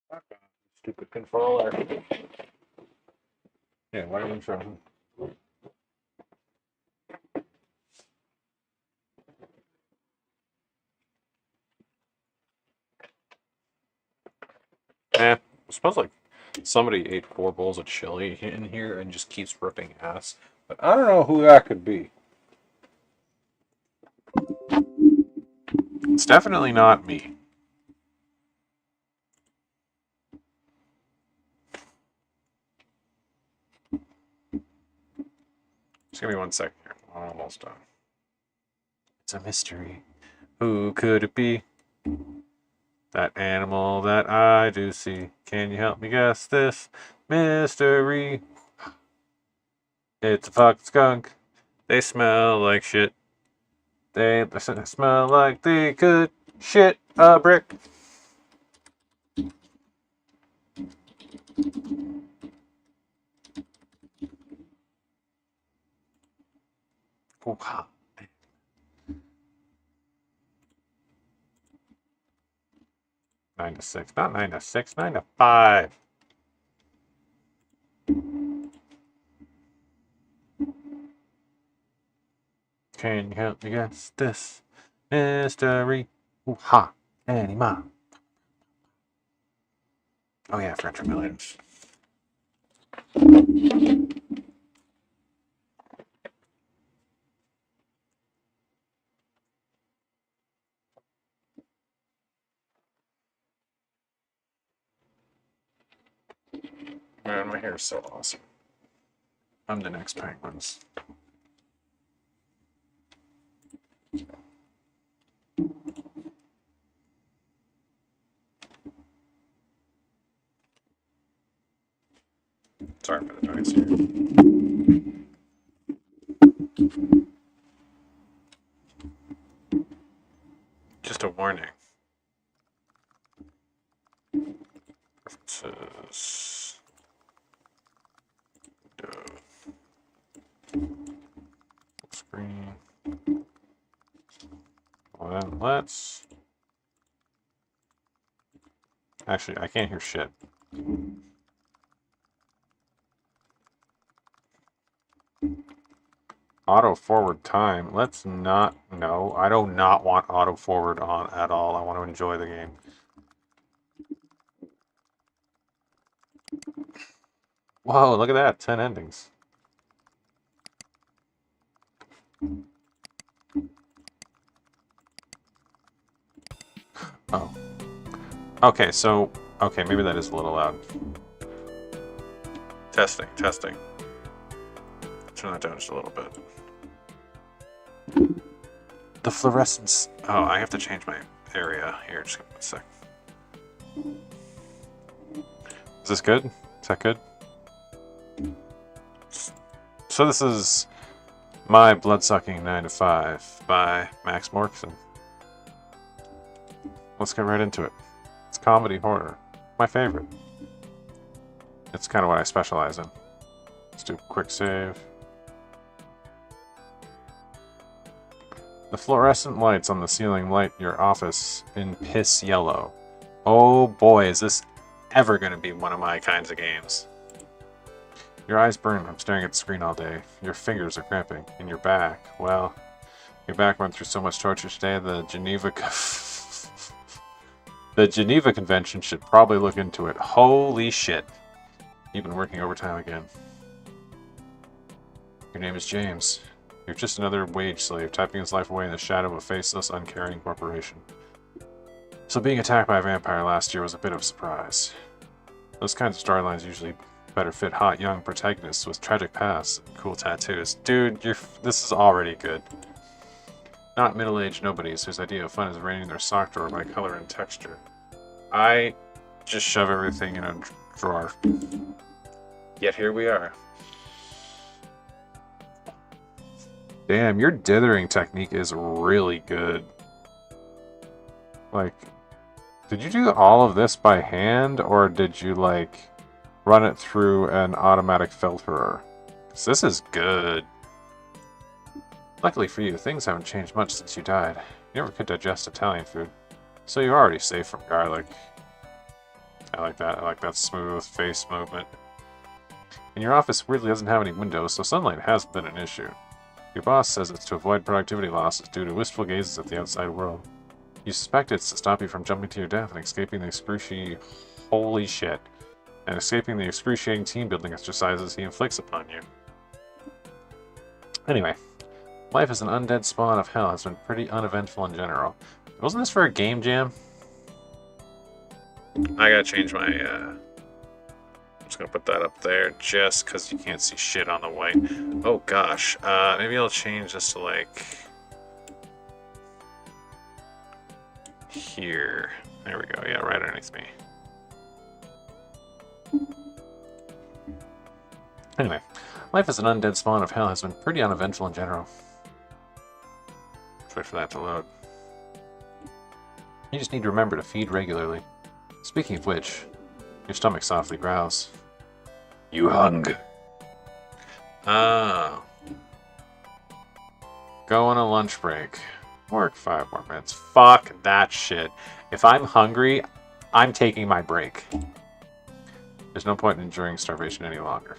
Fuck off, stupid controller. Yeah, why are you trying? I suppose like somebody ate 4 bowls of chili in here and just keeps ripping ass. But I don't know who that could be. It's definitely not me. Just give me 1 second here. I'm almost done. It's a mystery. Who could it be? That animal that I do see. Can you help me guess this mystery? It's a fucking skunk. They smell like shit. They smell like they could shit a brick. Ooh, ha. 9 to 6. Not 9 to 6. 9 to 5. Can you help me guess this mystery? Ooh, ha. Anima. Oh yeah, French Millions. Man, my hair is so awesome. I'm the next Penguins. Sorry for the noise here. Just a warning. Preferences. Screen. Well, then let's. Actually, I can't hear shit. Auto forward time. Let's not. No, I do not want auto forward on at all. I want to enjoy the game. Whoa, look at that. 10 endings. Oh. Okay, so. Okay, maybe that is a little loud. Testing, testing. Turn that down just a little bit. The fluorescence. Oh, I have to change my area. Here, just give me a sec. Is this good? Is that good? So this is My Bloodsucking 9 to 5 by Max Morkson. Let's get right into it. It's comedy horror. My favorite. It's kind of what I specialize in. Let's do a quick save. The fluorescent lights on the ceiling light your office in piss yellow. Oh boy, is this ever going to be one of my kinds of games. Your eyes burn from staring at the screen all day. Your fingers are cramping. And your back, well, your back went through so much torture today, the Geneva Convention should probably look into it. Holy shit. You've been working overtime again. Your name is James. You're just another wage slave, typing his life away in the shadow of a faceless, uncaring corporation. So being attacked by a vampire last year was a bit of a surprise. Those kinds of storylines usually better fit hot young protagonists with tragic pasts and cool tattoos. Dude, this is already good. Not middle-aged nobodies whose idea of fun is arranging their sock drawer by color and texture. I just shove everything in a drawer. Yet here we are. Damn, your dithering technique is really good. Like, did you do all of this by hand, or did you, like, run it through an automatic filterer? Because this is good. Luckily for you, things haven't changed much since you died. You never could digest Italian food, so you're already safe from garlic. I like that. I like that smooth face movement. And your office weirdly doesn't have any windows, so sunlight hasn't been an issue. Your boss says it's to avoid productivity losses due to wistful gazes at the outside world. You suspect it's to stop you from jumping to your death and escaping the excruciating... Holy shit. And escaping the excruciating team-building exercises he inflicts upon you. Anyway, life as an undead spawn of hell has been pretty uneventful in general. Wasn't this for a game jam? I gotta change my, I'm just gonna put that up there just because you can't see shit on the white. Oh gosh, maybe I'll change this to like... here. There we go, yeah, right underneath me. Anyway, life as an undead spawn of hell has been pretty uneventful in general. Let's wait for that to load. You just need to remember to feed regularly. Speaking of which, your stomach softly growls. You hung. Ah. Go on a lunch break. Work 5 more minutes. Fuck that shit. If I'm hungry, I'm taking my break. There's no point in enduring starvation any longer.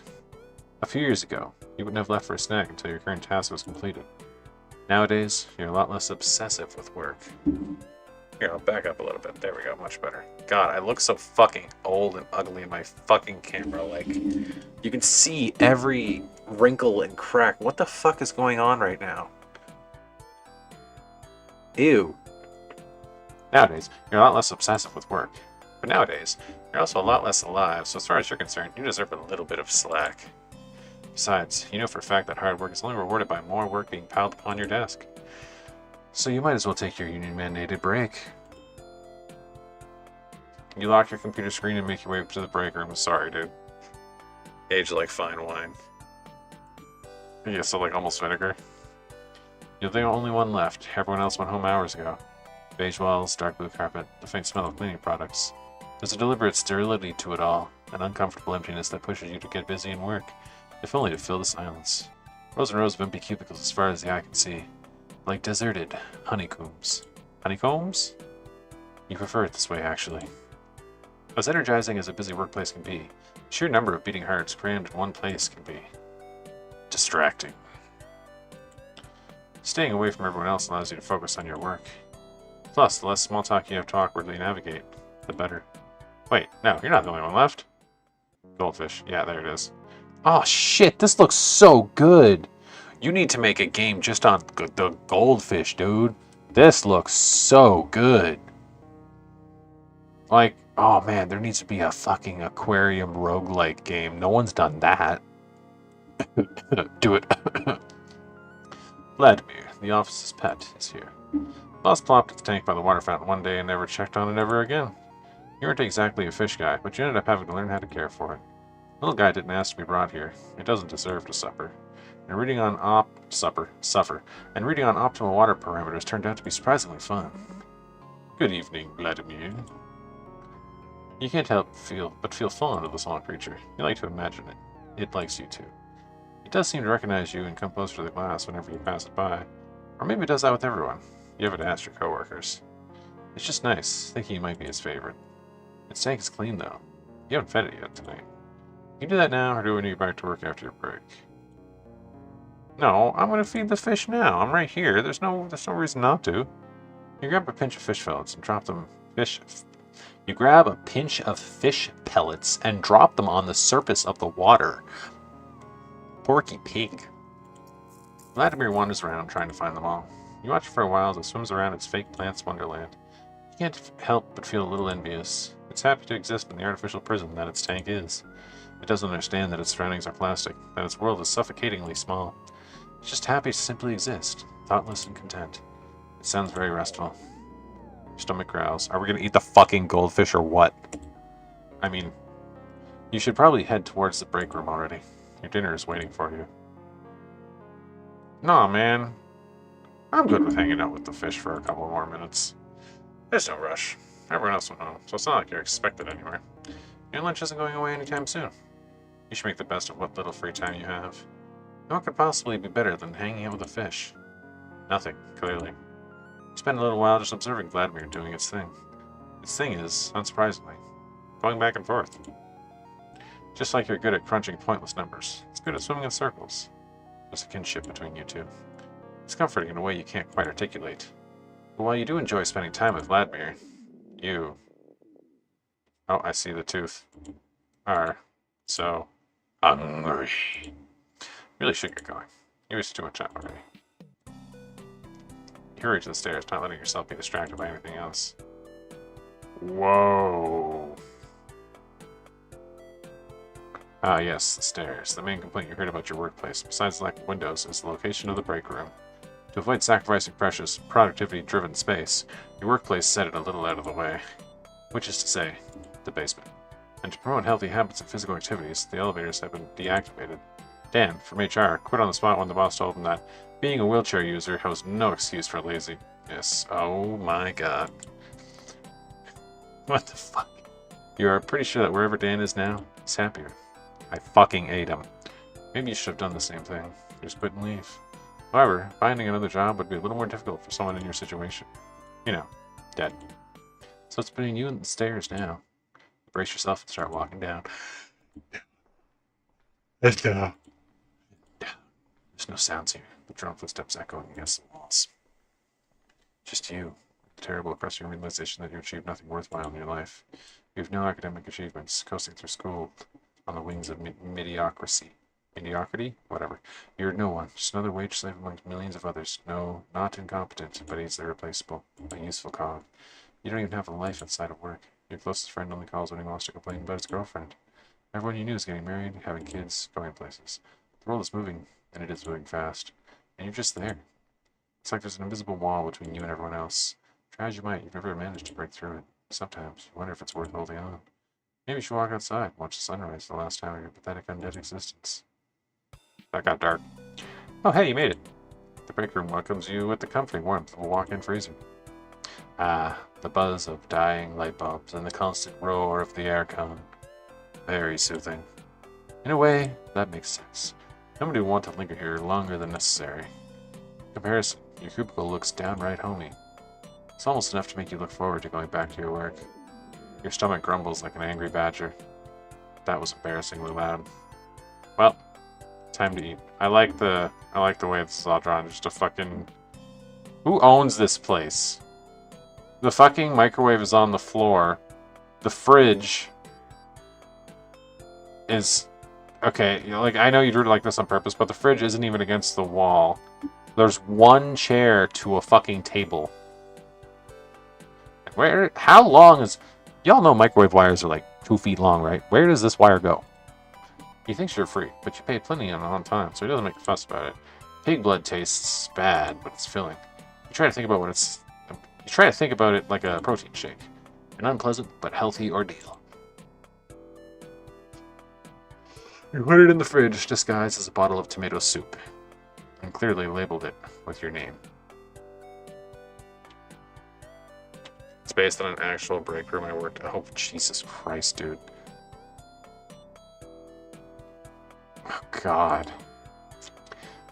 A few years ago, you wouldn't have left for a snack until your current task was completed. Nowadays, you're a lot less obsessive with work. Here, I'll back up a little bit. There we go, much better. God, I look so fucking old and ugly in my fucking camera. Like, you can see every wrinkle and crack. What the fuck is going on right now? Ew. Nowadays, you're a lot less obsessive with work. But nowadays, you're also a lot less alive, so as far as you're concerned, you deserve a little bit of slack. Besides, you know for a fact that hard work is only rewarded by more work being piled upon your desk. So you might as well take your union-mandated break. You lock your computer screen and make your way up to the break room. Sorry, dude. Aged like fine wine. Yeah, so like almost vinegar. You're the only one left. Everyone else went home hours ago. Beige walls, dark blue carpet, the faint smell of cleaning products. There's a deliberate sterility to it all, an uncomfortable emptiness that pushes you to get busy and work, if only to fill the silence. Rows and rows of empty cubicles as far as the eye can see. Like deserted honeycombs. Honeycombs? You prefer it this way, actually. As energizing as a busy workplace can be, the sheer number of beating hearts crammed in one place can be distracting. Staying away from everyone else allows you to focus on your work. Plus, the less small talk you have to awkwardly navigate, the better. Wait, no, you're not the only one left. Goldfish. Yeah, there it is. Oh shit, this looks so good! You need to make a game just on the goldfish, dude. This looks so good. Like, oh man, there needs to be a fucking aquarium roguelike game. No one's done that. Do it. Vladimir, the office's pet, is here. Boss plopped at the tank by the water fountain one day and never checked on it ever again. You weren't exactly a fish guy, but you ended up having to learn how to care for it. Little guy didn't ask to be brought here. It doesn't deserve to suffer. And reading on optimal water parameters turned out to be surprisingly fun. Good evening, Vladimir. You can't help but feel fond of the small creature. You like to imagine it. It likes you too. It does seem to recognize you and come close to the glass whenever you pass it by. Or maybe it does that with everyone. You haven't asked your coworkers. It's just nice, thinking you might be its favorite. Its tank is clean though. You haven't fed it yet tonight. You can do that now, or do it when you get back to work after your break. No, I'm gonna feed the fish now. I'm right here. There's no reason not to. You grab a pinch of fish pellets and drop them. You grab a pinch of fish pellets and drop them on the surface of the water. Porky pig. Vladimir wanders around trying to find them all. You watch for a while as it swims around its fake plant's wonderland. You can't help but feel a little envious. It's happy to exist in the artificial prison that its tank is. It doesn't understand that its surroundings are plastic, that its world is suffocatingly small. It's just happy to simply exist, thoughtless and content. It sounds very restful. Your stomach growls. Are we gonna eat the fucking goldfish or what? I mean, you should probably head towards the break room already. Your dinner is waiting for you. Nah, man. I'm good with hanging out with the fish for a couple more minutes. There's no rush. Everyone else went home, so it's not like you're expected anywhere. Your lunch isn't going away anytime soon. You should make the best of what little free time you have. And what could possibly be better than hanging out with a fish? Nothing, clearly. You spend a little while just observing Vladimir doing its thing. Its thing is, unsurprisingly, going back and forth. Just like you're good at crunching pointless numbers. It's good at swimming in circles. There's a kinship between you two. It's comforting in a way you can't quite articulate. But while you do enjoy spending time with Vladimir, you... Oh, I see the tooth. Are so hungry. Really should get going. You wasted too much time already. You hurry to the stairs, not letting yourself be distracted by anything else. Whoa. Ah, yes, the stairs. The main complaint you heard about your workplace, besides the lack of windows, is the location of the break room. To avoid sacrificing precious, productivity-driven space, your workplace set it a little out of the way. Which is to say, the basement. And to promote healthy habits and physical activities, the elevators have been deactivated. Dan, from HR, quit on the spot when the boss told him that being a wheelchair user was no excuse for laziness. Oh my god. What the fuck? You are pretty sure that wherever Dan is now, he's happier. I fucking ate him. Maybe you should have done the same thing. Just quit and leave. However, finding another job would be a little more difficult for someone in your situation. You know, dead. So it's between you and the stairs now. Brace yourself and start walking down. Let's go. Down. There's no sounds here. The drone footsteps echoing against the walls. Just you. The terrible, oppressive realization that you achieved nothing worthwhile in your life. You have no academic achievements, coasting through school on the wings of mediocrity. Mediocrity? Whatever. You're no one. Just another wage slave amongst millions of others. No, not incompetent, but easily replaceable. A useful cog. You don't even have a life outside of work. Your closest friend only calls when he wants to complain about his girlfriend. Everyone you knew is getting married, having kids, going places. The world is moving, and it is moving fast. And you're just there. It's like there's an invisible wall between you and everyone else. Try as you might, you've never managed to break through it. Sometimes, you wonder if it's worth holding on. Maybe you should walk outside and watch the sunrise the last time of your pathetic undead existence. That got dark. Oh, hey, you made it. The break room welcomes you with the comforting warmth of a walk-in freezer. Ah, the buzz of dying light bulbs and the constant roar of the aircon. Very soothing. In a way, that makes sense. Nobody would want to linger here longer than necessary. In comparison, your cubicle looks downright homey. It's almost enough to make you look forward to going back to your work. Your stomach grumbles like an angry badger. That was embarrassingly loud. Well, time to eat. I like the way this is all drawn. Just a fucking... Who owns this place? The fucking microwave is on the floor. The fridge is... Okay, like, I know you drew it like this on purpose, but the fridge isn't even against the wall. There's one chair to a fucking table. Where? How long is... Y'all know microwave wires are like 2 feet long, right? Where does this wire go? He thinks you're free, but you paid plenty on time, so he doesn't make a fuss about it. Pig blood tastes bad, but it's filling. You try to think about what it's... You try to think about it like a protein shake. An unpleasant but healthy ordeal. You put it in the fridge, disguised as a bottle of tomato soup, and clearly labeled it with your name. It's based on an actual break room I worked at. Oh, Jesus Christ, dude. Oh, God.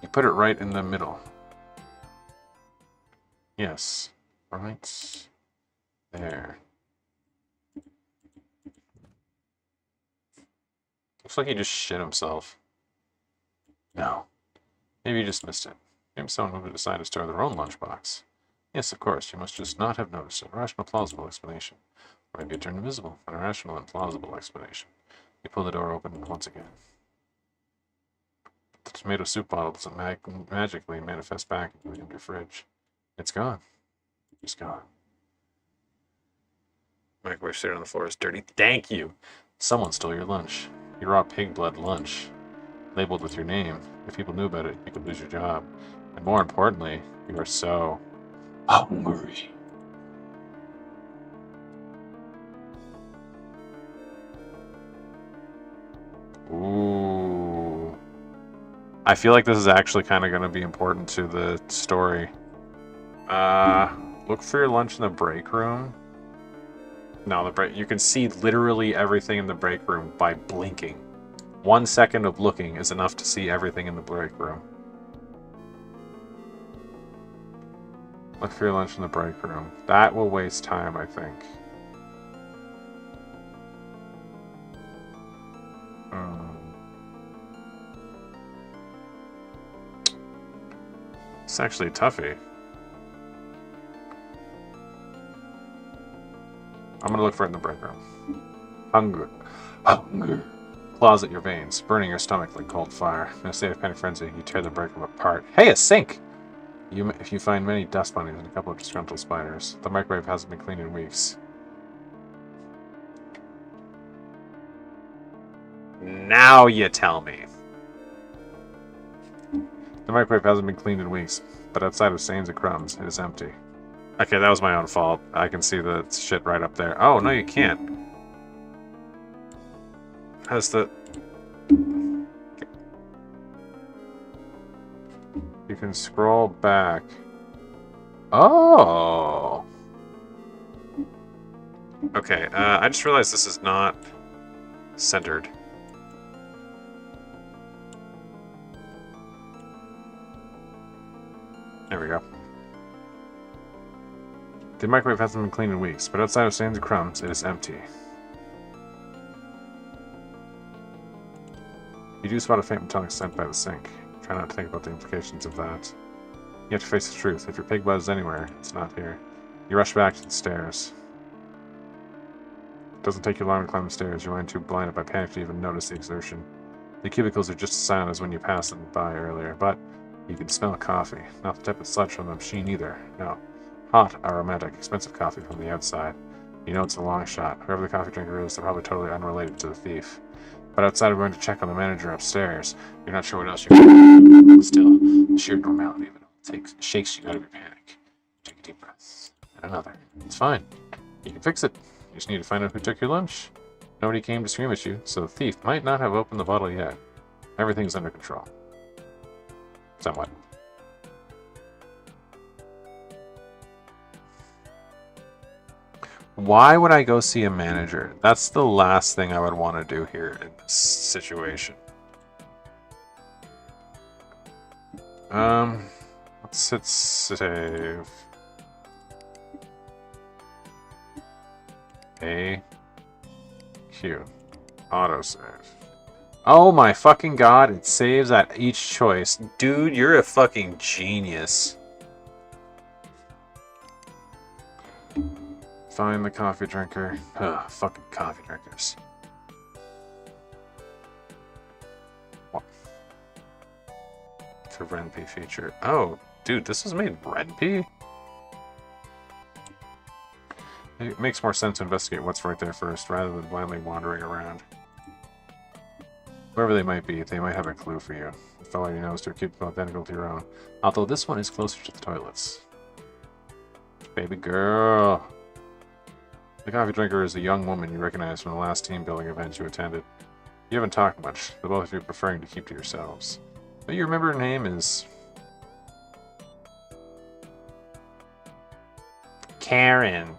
You put it right in the middle. Yes. Right there. Looks like he just shit himself. No. Maybe you just missed it. Maybe someone would decide to store their own lunchbox. Yes, of course, you must just not have noticed it. A rational, plausible explanation. Or maybe it turned invisible. An irrational and plausible explanation. You pull the door open once again. The tomato soup bottle doesn't magically manifest back into the empty fridge. It's gone. It's gone. Microwave sitting on the floor is dirty. Thank you! Someone stole your lunch. Your raw pig blood lunch. Labeled with your name. If people knew about it, you could lose your job. And more importantly, you are so... hungry. Ooh. I feel like this is actually kind of going to be important to the story. Look for your lunch in the break room. No, you can see literally everything in the break room by blinking. 1 second of looking is enough to see everything in the break room. Look for your lunch in the break room. That will waste time, I think. It's actually a toughie. I'm gonna look for it in the break room. Hunger. Hunger. Claws at your veins, burning your stomach like cold fire. In a state of panic frenzy, you tear the break room apart. Hey, a sink! If you find many dust bunnies and a couple of disgruntled spiders. The microwave hasn't been cleaned in weeks. Now you tell me. The microwave hasn't been cleaned in weeks, but outside of stains and crumbs, it is empty. Okay, that was my own fault. I can see the shit right up there. Oh, no, you can't. How's the... You can scroll back. Oh! Okay, I just realized this is not centered. There we go. The microwave hasn't been cleaned in weeks, but outside of stains and crumbs, it is empty. You do spot a faint metallic scent by the sink. Try not to think about the implications of that. You have to face the truth. If your pig blood is anywhere, it's not here. You rush back to the stairs. It doesn't take you long to climb the stairs. Your mind too blinded by panic to even notice the exertion. The cubicles are just as silent as when you passed them by earlier, but you can smell coffee. Not the type of sludge from the machine either. No. Hot, aromatic, expensive coffee from the outside. You know it's a long shot. Whoever the coffee drinker is, they're probably totally unrelated to the thief. But outside of going to check on the manager upstairs, you're not sure what else you can do. Still, the sheer normality of it shakes you out of your panic. Take a deep breath. And another. It's fine. You can fix it. You just need to find out who took your lunch. Nobody came to scream at you, so the thief might not have opened the bottle yet. Everything's under control. Somewhat. Why would I go see a manager? That's the last thing I would want to do here in this situation. Let's hit save. A. Q. Autosave. Oh my fucking god, it saves at each choice. Dude, you're a fucking genius. Find the coffee drinker. Ugh, fucking coffee drinkers. What? For Ren'Py feature. Oh, dude, this was made Ren'Py? It makes more sense to investigate what's right there first, rather than blindly wandering around. Whoever they might be, they might have a clue for you. Follow your nose to a cubicle identical to your own. Although this one is closer to the toilets. Baby girl. The coffee drinker is a young woman you recognize from the last team building event you attended. You haven't talked much, the both of you preferring to keep to yourselves. But you remember her name is... Karen.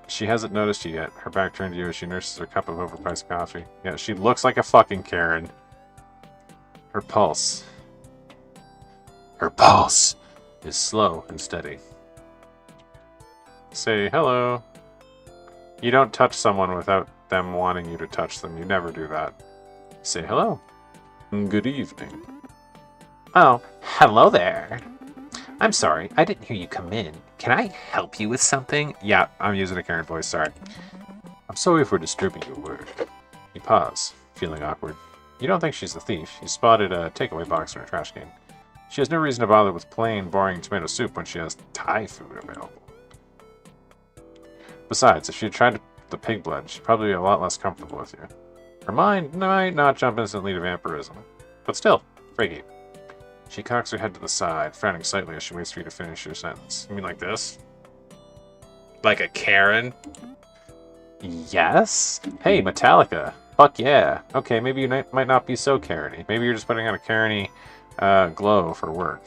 She hasn't noticed you yet. Her back turned to you as she nurses her cup of overpriced coffee. Yeah, she looks like a fucking Karen. Her pulse. Her pulse is slow and steady. Say hello. You don't touch someone without them wanting you to touch them. You never do that. Say hello. Good evening. Oh, hello there. I'm sorry, I didn't hear you come in. Can I help you with something? Yeah, I'm using a Karen voice, sorry. I'm sorry for disturbing your work. You pause, feeling awkward. You don't think she's the thief. You spotted a takeaway box in her trash can. She has no reason to bother with plain, boring tomato soup when she has Thai food available. Besides, if she had tried the pig blood, she'd probably be a lot less comfortable with you. Her mind might not jump instantly to vampirism, but still, freaky. She cocks her head to the side, frowning slightly as she waits for you to finish your sentence. You mean like this? Like a Karen? Yes? Hey, Metallica. Fuck yeah. Okay, maybe you might not be so Karen-y. Maybe you're just putting on a Karen-y glow for work.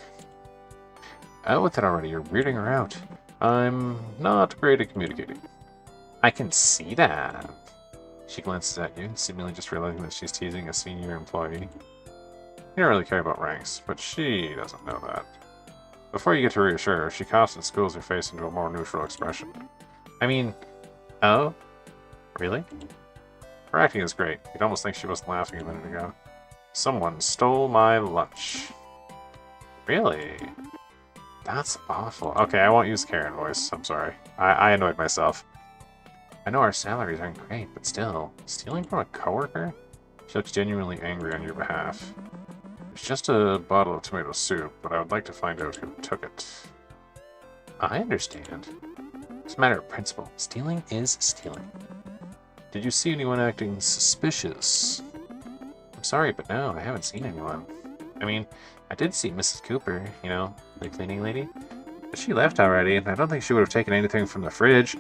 Out with it already, you're weirding her out. I'm not great at communicating. I can see that. She glances at you, seemingly just realizing that she's teasing a senior employee. You don't really care about ranks, but she doesn't know that. Before you get to reassure her, she coughs and schools her face into a more neutral expression. I mean, oh? Really? Her acting is great. You'd almost think she wasn't laughing a minute ago. Someone stole my lunch. Really? That's awful. Okay, I won't use Karen voice. I'm sorry. I annoyed myself. I know our salaries aren't great, but still, stealing from a coworker? She looks genuinely angry on your behalf. It's just a bottle of tomato soup, but I would like to find out who took it. I understand. It's a matter of principle. Stealing is stealing. Did you see anyone acting suspicious? I'm sorry, but no, I haven't seen anyone. I mean, I did see Mrs. Cooper, you know, the cleaning lady. But she left already, and I don't think she would have taken anything from the fridge.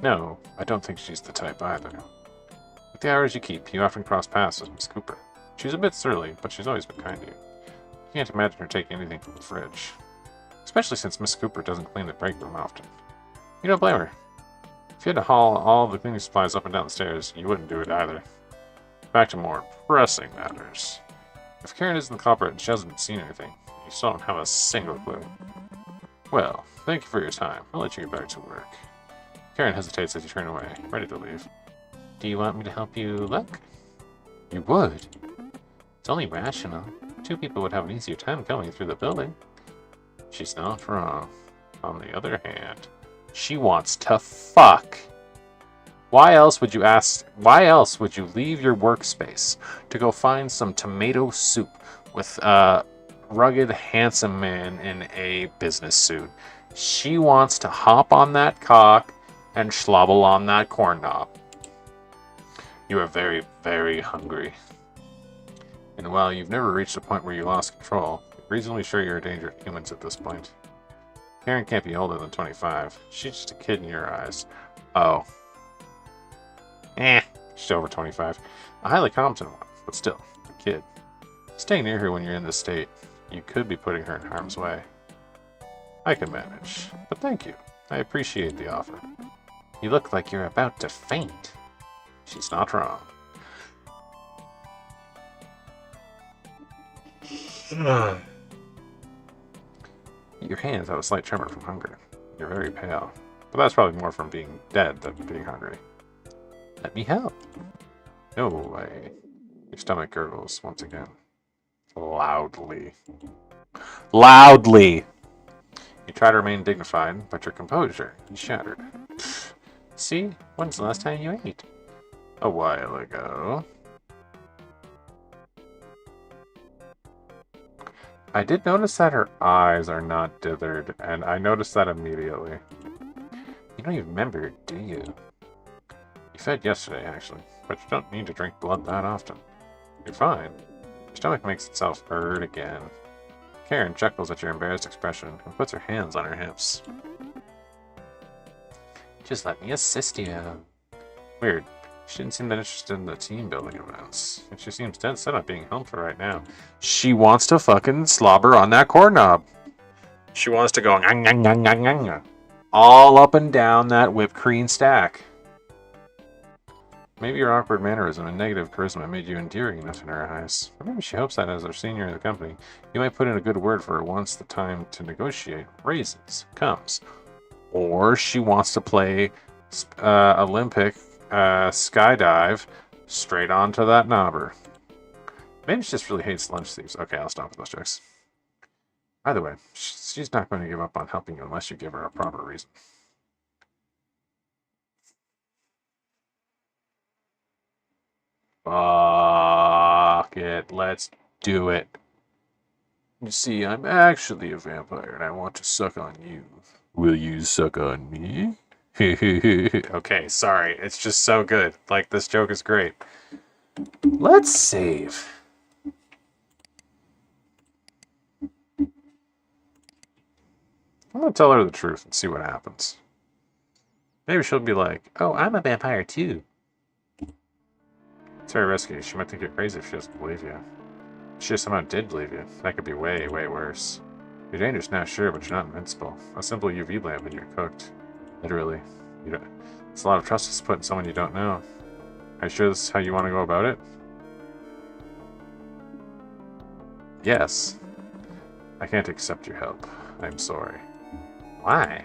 No, I don't think she's the type either. With the hours you keep, you often cross paths with Miss Cooper. She's a bit surly, but she's always been kind to you. You can't imagine her taking anything from the fridge. Especially since Miss Cooper doesn't clean the break room often. You don't blame her. If you had to haul all the cleaning supplies up and down the stairs, you wouldn't do it either. Back to more pressing matters. If Karen isn't the culprit and she hasn't seen anything, you still don't have a single clue. Well, thank you for your time. I'll let you get back to work. Karen hesitates as you turn away, ready to leave. Do you want me to help you look? You would? It's only rational. 2 people would have an easier time going through the building. She's not wrong. On the other hand, she wants to fuck. Why else would you leave your workspace to go find some tomato soup with a rugged, handsome man in a business suit? She wants to hop on that cock and schlobble on that corn knob. You are very, very hungry. And while you've never reached a point where you lost control, you're reasonably sure you're a danger to humans at this point. Karen can't be older than 25. She's just a kid in your eyes. Oh. She's over 25. A highly competent one, but still, a kid. Staying near her when you're in this state, you could be putting her in harm's way. I can manage, but thank you. I appreciate the offer. You look like you're about to faint. She's not wrong. Your hands have a slight tremor from hunger. You're very pale, but that's probably more from being dead than being hungry. Let me help. No way. Your stomach gurgles once again. Loudly. Loudly! You try to remain dignified, but your composure is shattered. See? When's the last time you ate? A while ago. I did notice that her eyes are not dithered, and I noticed that immediately. You don't even remember, do you? You fed yesterday, actually, but you don't need to drink blood that often. You're fine. Your stomach makes itself hurt again. Karen chuckles at your embarrassed expression and puts her hands on her hips. Just let me assist you. Weird. She didn't seem that interested in the team building events. And she seems dead set on being helpful right now. She wants to fucking slobber on that corn knob. She wants to go all up and down that whipped cream stack. Maybe your awkward mannerism and negative charisma made you endearing enough in her eyes. Or maybe she hopes that as our senior in the company, you might put in a good word for her once the time to negotiate raises comes. Or she wants to play Olympic skydive straight onto that knobber. Maybe she just really hates lunch thieves. Okay, I'll stop with those jokes. Either way, she's not going to give up on helping you unless you give her a proper reason. Fuck it, let's do it. You see, I'm actually a vampire and I want to suck on you. Will you suck on me? Okay, sorry. It's just so good. Like, this joke is great. Let's save. I'm gonna tell her the truth and see what happens. Maybe she'll be like, oh, I'm a vampire too. It's very risky. She might think you're crazy if she doesn't believe you. If she somehow did believe you, that could be way, way worse. You're dangerous now, sure, but you're not invincible. A simple UV lamp and you're cooked. Literally. It's a lot of trust to put in someone you don't know. Are you sure this is how you want to go about it? Yes. I can't accept your help. I'm sorry. Why?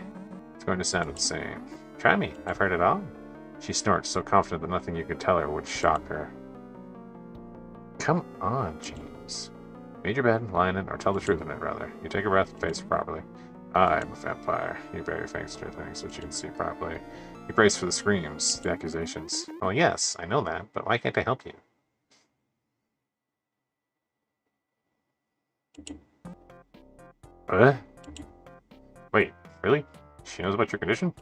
It's going to sound the same. Try me. I've heard it all. She snorts, so confident that nothing you could tell her would shock her. Come on, James. Made your bed, lie in it, or tell the truth in it, rather. You take a breath and face it properly. I'm a vampire. You bury your face through things which you can see properly. You brace for the screams, the accusations. Well, yes, I know that, but why can't I help you? Wait, really? She knows about your condition?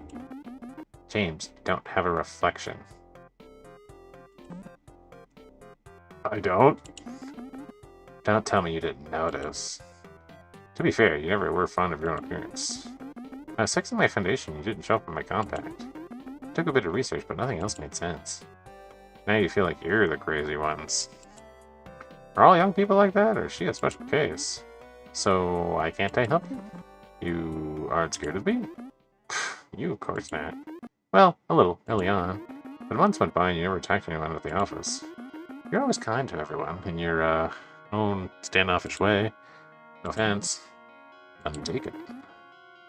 James, you don't have a reflection. I don't? Don't tell me you didn't notice. To be fair, you never were fond of your own appearance. I was fixing my foundation, you didn't show up in my compact. Took a bit of research, but nothing else made sense. Now you feel like you're the crazy ones. Are all young people like that, or is she a special case? So, why can't I help you? You aren't scared of me? You, of course not. Well, a little, early on. But months went by and you never attacked anyone at the office. You're always kind to everyone, in your, own standoffish way. No offense. Nothing taken.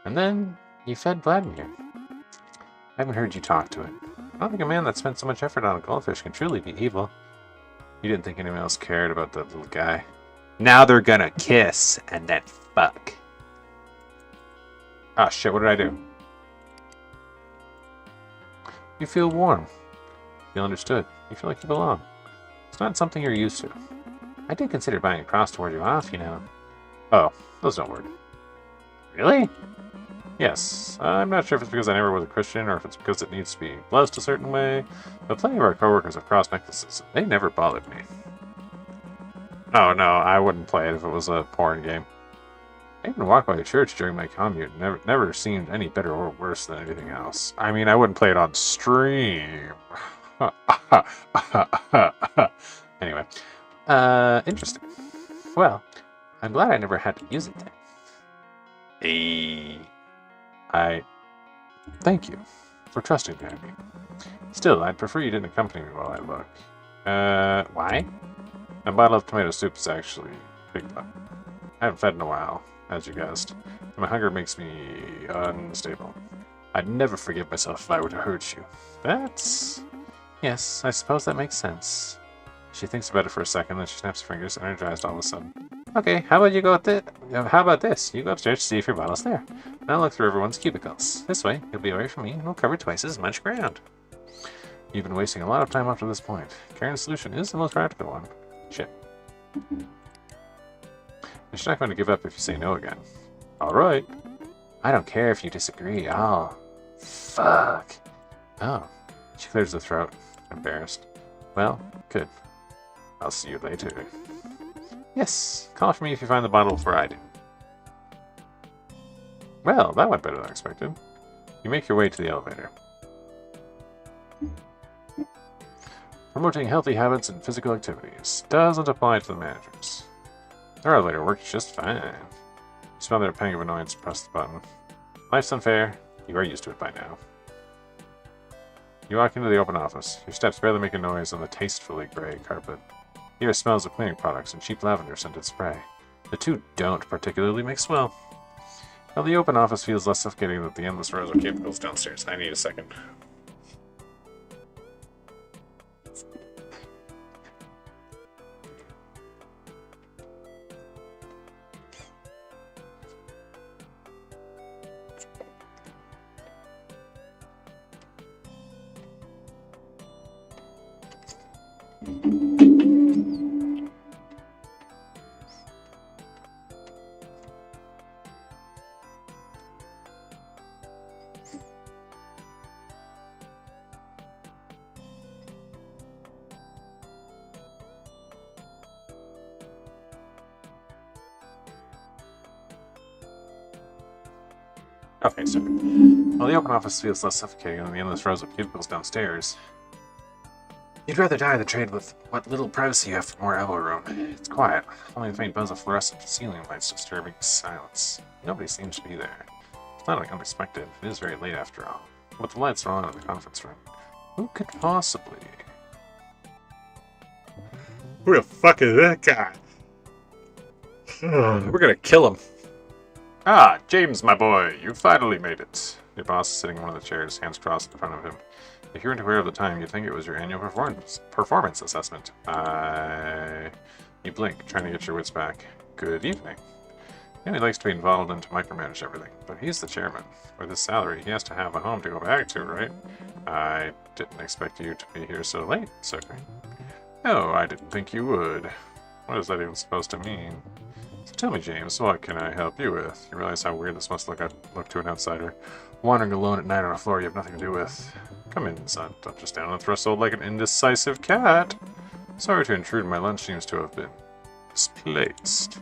And then, you fed Vladimir. I haven't heard you talk to it. I don't think a man that spent so much effort on a goldfish can truly be evil. You didn't think anyone else cared about that little guy. Now they're gonna kiss, and then fuck. Ah, shit, what did I do? You feel warm. You feel understood. You feel like you belong. It's not something you're used to. I did consider buying a cross to ward you off, you know. Oh, those don't work. Really? Yes. I'm not sure if it's because I never was a Christian or if it's because it needs to be blessed a certain way, but plenty of our coworkers have cross necklaces. They never bothered me. Oh no, I wouldn't play it if it was a porn game. I even walked by a church during my commute and never seemed any better or worse than anything else. I mean, I wouldn't play it on stream. Anyway. Interesting. Well, I'm glad I never had to use it then. Thank you for trusting me. Still, I'd prefer you didn't accompany me while I look. Why? A bottle of tomato soup is actually big fun. I haven't fed in a while, as you guessed. And my hunger makes me unstable. I'd never forgive myself if I were to hurt you. Yes, I suppose that makes sense. She thinks about it for a second, then she snaps her fingers, energized all of a sudden. Okay, how about you go with it? How about this? You go upstairs to see if your bottle's there. And I'll look through everyone's cubicles. This way, you'll be away from me and we'll cover twice as much ground. You've been wasting a lot of time up to this point. Karen's solution is the most practical one. Shit. She's not going to give up if you say no again. Alright. I don't care if you disagree. Fuck. Oh. She clears the throat, embarrassed. Well, good. I'll see you later. Yes, call for me if you find the bottle before I do. Well, that went better than expected. You make your way to the elevator. Promoting healthy habits and physical activities doesn't apply to the managers. Their elevator works just fine. You smell their pang of annoyance and press the button. Life's unfair. You are used to it by now. You walk into the open office. Your steps barely make a noise on the tastefully gray carpet. Here smells of cleaning products and cheap lavender-scented spray. The two don't particularly mix well. While the open office feels less suffocating than the endless rows of cubicles downstairs. I need a second. Okay, so while the open office feels less suffocating than the endless rows of cubicles downstairs, you'd rather die than trade with what little privacy you have for more elbow room. It's quiet, only the faint buzz of fluorescent ceiling lights disturbing silence. Nobody seems to be there. It's not unexpected, it is very late after all. But the lights are on in the conference room. Who could possibly... Who the fuck is that guy? We're gonna kill him. Ah, James, my boy, you finally made it. Your boss is sitting in one of the chairs, hands crossed in front of him. If you weren't aware of the time, you'd think it was your annual performance assessment. You blink, trying to get your wits back. Good evening. You know, he likes to be involved and to micromanage everything, but he's the chairman. With his salary, he has to have a home to go back to, right? I didn't expect you to be here so late, sir. No, I didn't think you would. What is that even supposed to mean? So tell me, James, what can I help you with? You realize how weird this must look to an outsider. Wandering alone at night on a floor you have nothing to do with. Come in, son. Don't just stand on the threshold like an indecisive cat. Sorry to intrude. My lunch seems to have been misplaced.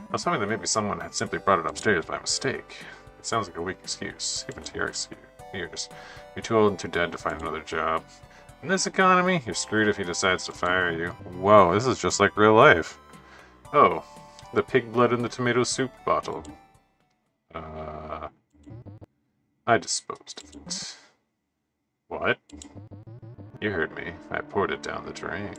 I was hoping that maybe someone had simply brought it upstairs by mistake. It sounds like a weak excuse, even to your ears. You're too old and too dead to find another job. In this economy, you're screwed if he decides to fire you. Whoa, this is just like real life. Oh, the pig blood in the tomato soup bottle. I disposed of it. What? You heard me. I poured it down the drain.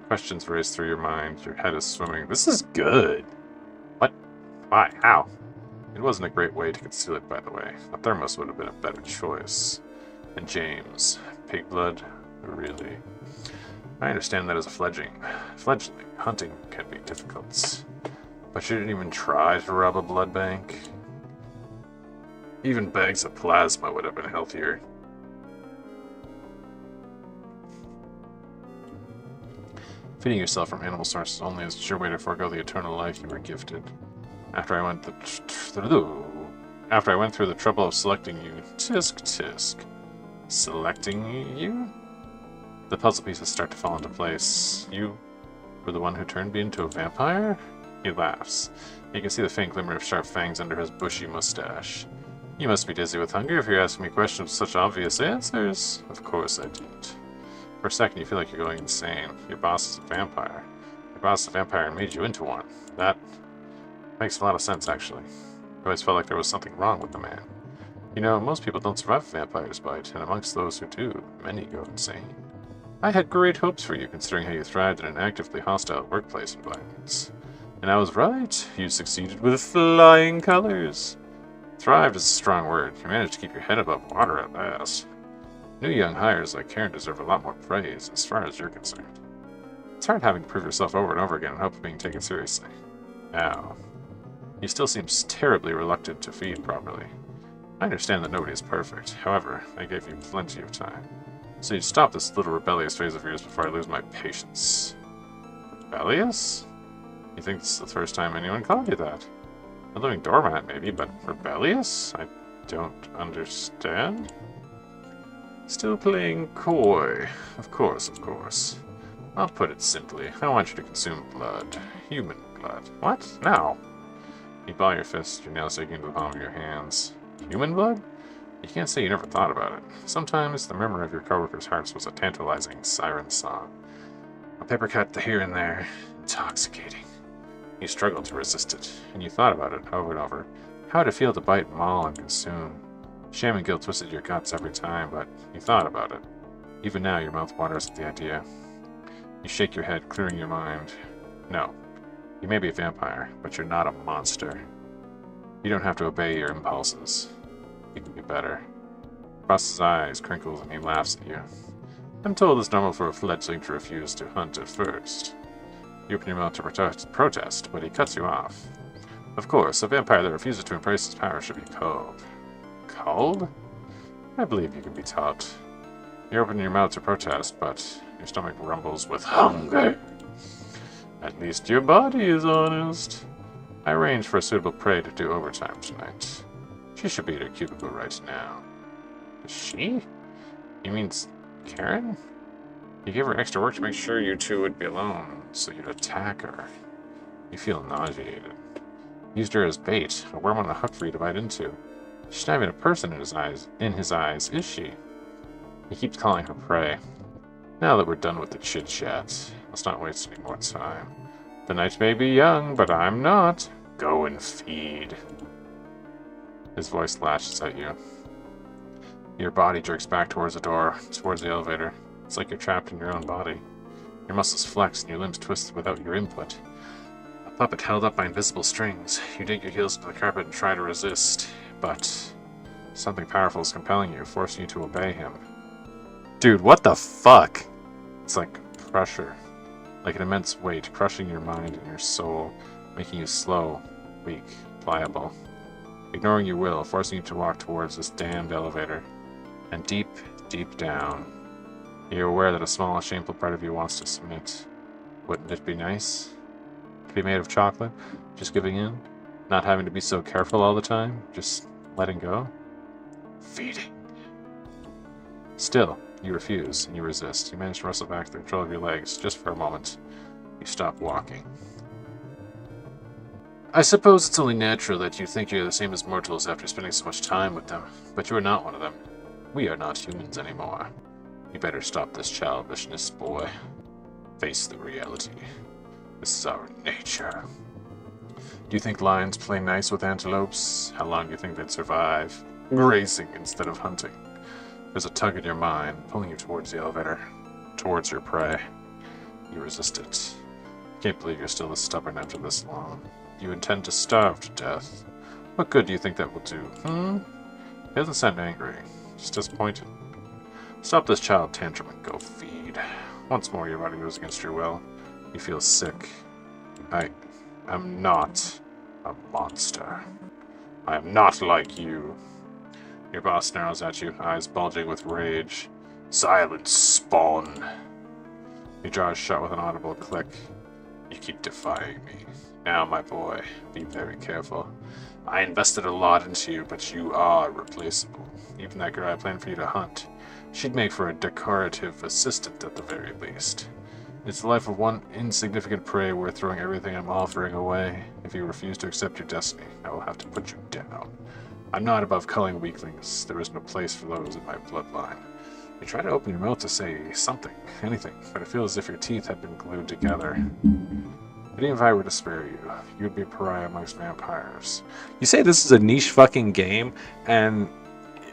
Questions race through your mind. Your head is swimming. This is good. What? Why? How? It wasn't a great way to conceal it, by the way. A thermos would have been a better choice. And James, pig blood? Really? I understand that as a fledgling. Hunting can be difficult. But you didn't even try to rob a blood bank? Even bags of plasma would have been healthier. Feeding yourself from animal sources only is a sure way to forego the eternal life you were gifted. After I went through the trouble of selecting you, tisk. Selecting you? The puzzle pieces start to fall into place. You were the one who turned me into a vampire? He laughs. You can see the faint glimmer of sharp fangs under his bushy mustache. You must be dizzy with hunger if you're asking me questions with such obvious answers. Of course I did. For a second, you feel like you're going insane. Your boss is a vampire. Your boss is a vampire and made you into one. That makes a lot of sense, actually. I always felt like there was something wrong with the man. You know, most people don't survive a vampire's bite, and amongst those who do, many go insane. I had great hopes for you, considering how you thrived in an actively hostile workplace environment. And I was right. You succeeded with flying colors. Thrived is a strong word. You managed to keep your head above water at last. New young hires like Karen deserve a lot more praise, as far as you're concerned. It's hard having to prove yourself over and over again in hope of being taken seriously. Now, he still seems terribly reluctant to feed properly. I understand that nobody is perfect. However, I gave you plenty of time. So you'd stop this little rebellious phase of yours before I lose my patience. Rebellious? You think this is the first time anyone called you that? A living doormat, maybe, but rebellious? I don't understand. Still playing coy. Of course. I'll put it simply. I want you to consume blood. Human blood. What? No. You ball your fist, your nails digging into the palm of your hands. Human blood? You can't say you never thought about it. Sometimes the murmur of your coworkers' hearts was a tantalizing siren song. A paper cut here and there. Intoxicating. You struggled to resist it, and you thought about it over and over. How would it feel to bite, maul, and consume? Shame and guilt twisted your guts every time, but you thought about it. Even now, your mouth waters at the idea. You shake your head, clearing your mind. No. You may be a vampire, but you're not a monster. You don't have to obey your impulses. You can be better. Ross's eyes crinkles and he laughs at you. I'm told it's normal for a fledgling to refuse to hunt at first. You open your mouth to protest, but he cuts you off. Of course, a vampire that refuses to embrace his power should be culled. Culled? I believe you can be taught. You open your mouth to protest, but your stomach rumbles with hunger. At least your body is honest. I arranged for a suitable prey to do overtime tonight. She should be at her cubicle right now. She? You mean Karen? You gave her extra work to make sure you two would be alone, so you'd attack her. You feel nauseated. Used her as bait, a worm on a hook for you to bite into. She's not even a person in his eyes, is she? He keeps calling her prey. Now that we're done with the chit-chat, let's not waste any more time. The night may be young, but I'm not. Go and feed. His voice lashes at you. Your body jerks back towards the door, towards the elevator. It's like you're trapped in your own body. Your muscles flex and your limbs twist without your input. A puppet held up by invisible strings. You dig your heels into the carpet and try to resist, but Something powerful is compelling you, forcing you to obey him. Dude, what the fuck? It's like pressure. Like an immense weight, crushing your mind and your soul, making you slow, weak, pliable. Ignoring your will, forcing you to walk towards this damned elevator. And deep, deep down, you're aware that a small, shameful part of you wants to submit. Wouldn't it be nice? To be made of chocolate? Just giving in? Not having to be so careful all the time? Just letting go? Feeding. Still, you refuse, and you resist. You manage to wrestle back the control of your legs, just for a moment. You stop walking. I suppose it's only natural that you think you're the same as mortals after spending so much time with them, but you are not one of them. We are not humans anymore. You better stop this childishness, boy. Face the reality. This is our nature. Do you think lions play nice with antelopes? How long do you think they'd survive? Grazing instead of hunting. There's a tug in your mind, pulling you towards the elevator, towards your prey. You resist it. Can't believe you're still this stubborn after this long. You intend to starve to death. What good do you think that will do, He doesn't sound angry, just disappointed. Stop this child tantrum and go feed. Once more your body goes against your will. You feel sick. I am not a monster. I am not like you. Your boss snarls at you, eyes bulging with rage. Silence, spawn. Your jaw is shut with an audible click. You keep defying me. Now, my boy, be very careful. I invested a lot into you, but you are replaceable. Even that girl I planned for you to hunt, she'd make for a decorative assistant at the very least. It's the life of one insignificant prey worth throwing everything I'm offering away. If you refuse to accept your destiny, I will have to put you down. I'm not above culling weaklings. There is no place for those in my bloodline. You try to open your mouth to say something, anything, but it feels as if your teeth had been glued together. But even if I were to spare you, you would be a pariah amongst vampires. You say this is a niche fucking game, and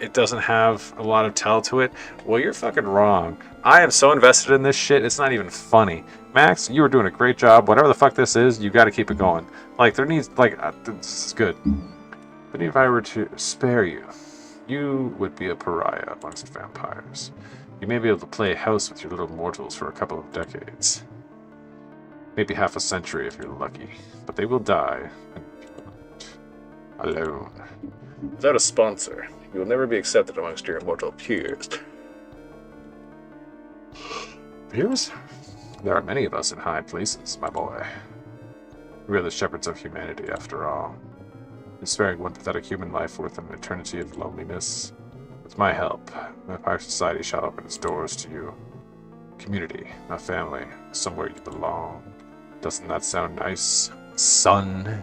it doesn't have a lot of tell to it? Well, you're fucking wrong. I am so invested in this shit, it's not even funny. Max, you were doing a great job. Whatever the fuck this is, you gotta keep it going. Like, there needs, like, this is good. But even if I were to spare you, you would be a pariah amongst vampires. You may be able to play house with your little mortals for a couple of decades. Maybe half a century if you're lucky. But they will die. Alone. Without a sponsor, you will never be accepted amongst your immortal peers. Peers? There are many of us in high places, my boy. We are the shepherds of humanity, after all. In sparing one pathetic human life worth an eternity of loneliness, with my help, Vampire Society shall open its doors to you. Community, a family, somewhere you belong. Doesn't that sound nice, son?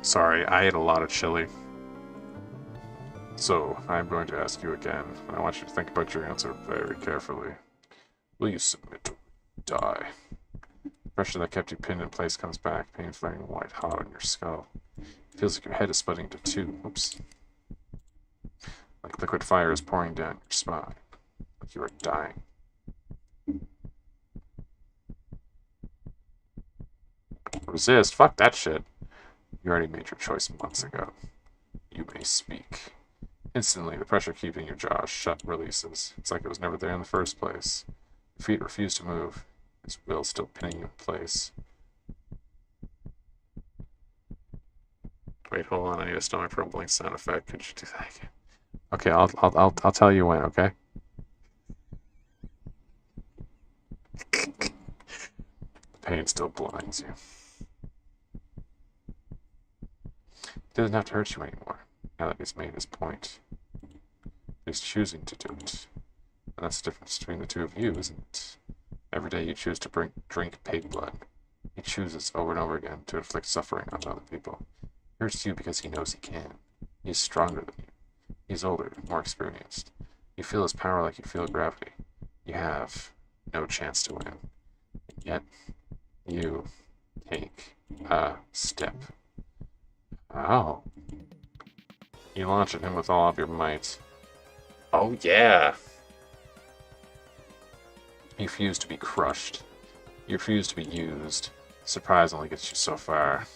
Sorry, I ate a lot of chili. So, I'm going to ask you again, and I want you to think about your answer very carefully. Will you submit or die? The pressure that kept you pinned in place comes back, pain flaring white hot on your skull. It feels like your head is splitting into two. Oops. Like liquid fire is pouring down your spine. Like you are dying. Resist? Fuck that shit. You already made your choice months ago. You may speak. Instantly, the pressure keeping your jaw shut releases. It's like it was never there in the first place. Your feet refuse to move. His will still pinning you in place. Wait, hold on. I need a stomach rumbling sound effect. Could you do that again? Okay, I'll tell you when. Okay. The pain still blinds you. He doesn't have to hurt you anymore. Now that he's made his point, he's choosing to do it. And that's the difference between the two of you, isn't it? Every day you choose to drink pig blood. He chooses over and over again to inflict suffering on other people. He hurts you because he knows he can. He's stronger than you. He's older, more experienced. You feel his power like you feel gravity. You have no chance to win. Yet, you take a step. Oh. You launch at him with all of your might. Oh yeah. You refuse to be crushed. You refuse to be used. Surprise only gets you so far.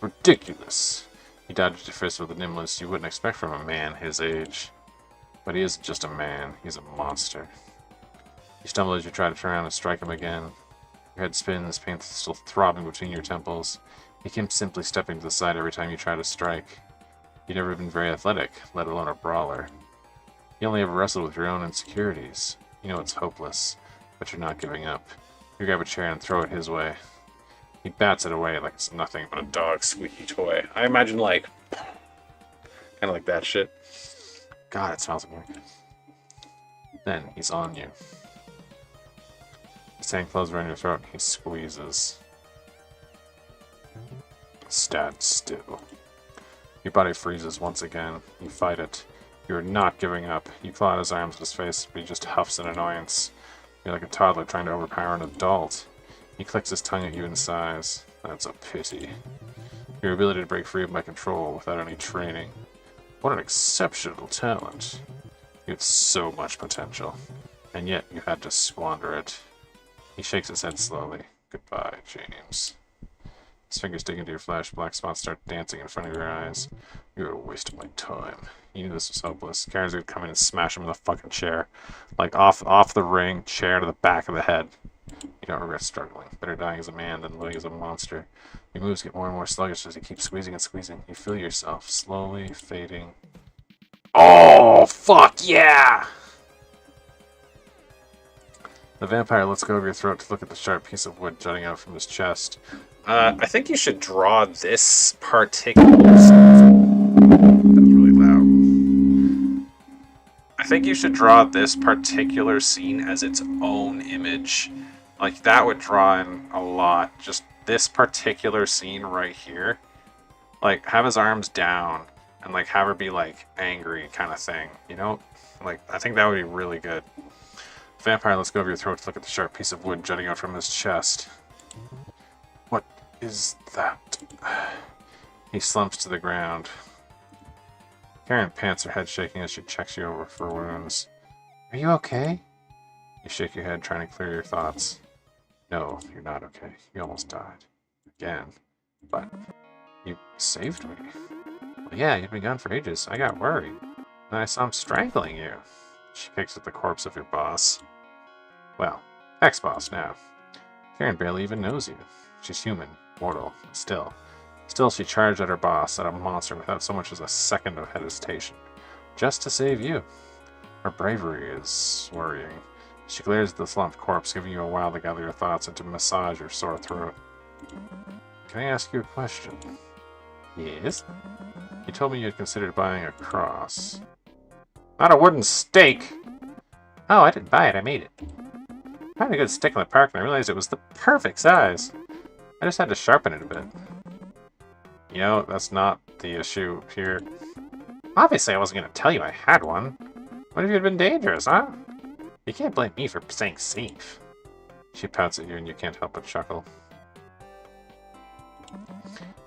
Ridiculous! He dodged your fist with a nimbleness you wouldn't expect from a man his age. But he isn't just a man, he's a monster. You stumble as you try to turn around and strike him again. Your head spins, pain still throbbing between your temples. He keeps simply stepping to the side every time you try to strike. You've never been very athletic, let alone a brawler. You only ever wrestled with your own insecurities. You know it's hopeless, but you're not giving up. You grab a chair and throw it his way. He bats it away like it's nothing but a dog's squeaky toy. I imagine like, kind of like that shit. God, it smells weird. Then he's on you. His hand closes around your throat and he squeezes. Stand still. Your body freezes once again. You fight it. You are not giving up. You claw at his arms at his face, but he just huffs in annoyance. You're like a toddler trying to overpower an adult. He clicks his tongue at you in sighs. That's a pity. Your ability to break free of my control without any training. What an exceptional talent. You have so much potential, and yet you had to squander it. He shakes his head slowly. Goodbye, James. His fingers dig into your flesh. Black spots start dancing in front of your eyes. You're a waste of my time. You knew this was hopeless. Karen's gonna come in and smash him in the fucking chair. Like off the ring, chair to the back of the head. You don't regret struggling. Better dying as a man than living as a monster. Your moves get more and more sluggish as you keep squeezing and squeezing. You feel yourself slowly fading. Oh, fuck yeah! The vampire lets go of your throat to look at the sharp piece of wood jutting out from his chest. I think you should draw this particular... That was really loud. I think you should draw this particular scene as its own image. Like, that would draw in a lot. Just this particular scene right here. Like, have his arms down and, like, have her be, like, angry kind of thing. You know? Like, I think that would be really good. Vampire lets go of your throat to look at the sharp piece of wood jutting out from his chest. What is that? He slumps to the ground. Karen pants, her head shaking as she checks you over for wounds. Are you okay? You shake your head, trying to clear your thoughts. No, you're not okay. You almost died. Again. But you saved me. Well, yeah, you'd been gone for ages. I got worried. Then I saw him strangling you. She kicks at the corpse of your boss. Well, ex-boss now. Karen barely even knows you. She's human, mortal, still. Still, she charged at her boss, at a monster, without so much as a second of hesitation. Just to save you. Her bravery is worrying. She glares at the slumped corpse, giving you a while to gather your thoughts and to massage your sore throat. Can I ask you a question? Yes? You told me you had considered buying a cross. Not a wooden stake! Oh, I didn't buy it, I made it. I had a good stick in the park and I realized it was the perfect size. I just had to sharpen it a bit. You know, that's not the issue here. Obviously, I wasn't going to tell you I had one. What if you had been dangerous, huh? You can't blame me for saying safe. She pouts at you and you can't help but chuckle.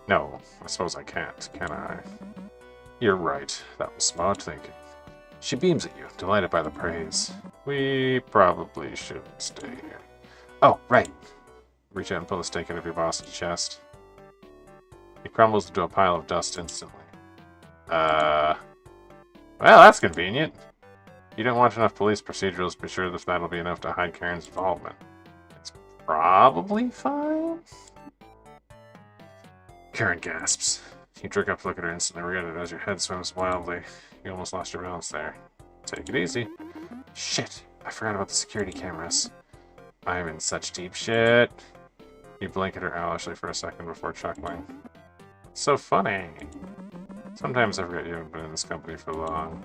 No, I suppose I can't, can I? You're right. That was smart thinking. She beams at you, delighted by the praise. We probably shouldn't stay here. Oh, right. Reach out and pull the stake out of your boss's chest. He crumbles into a pile of dust instantly. Well, that's convenient. You don't want enough police procedurals to be sure that that'll be enough to hide Karen's involvement. It's probably fine. Karen gasps. You jerk up to look at her instantly, regret it as your head swims wildly. You almost lost your balance there. Take it easy. Shit, I forgot about the security cameras. I'm in such deep shit. You blink at her owlishly for a second before chuckling. So funny. Sometimes I forget you haven't been in this company for long.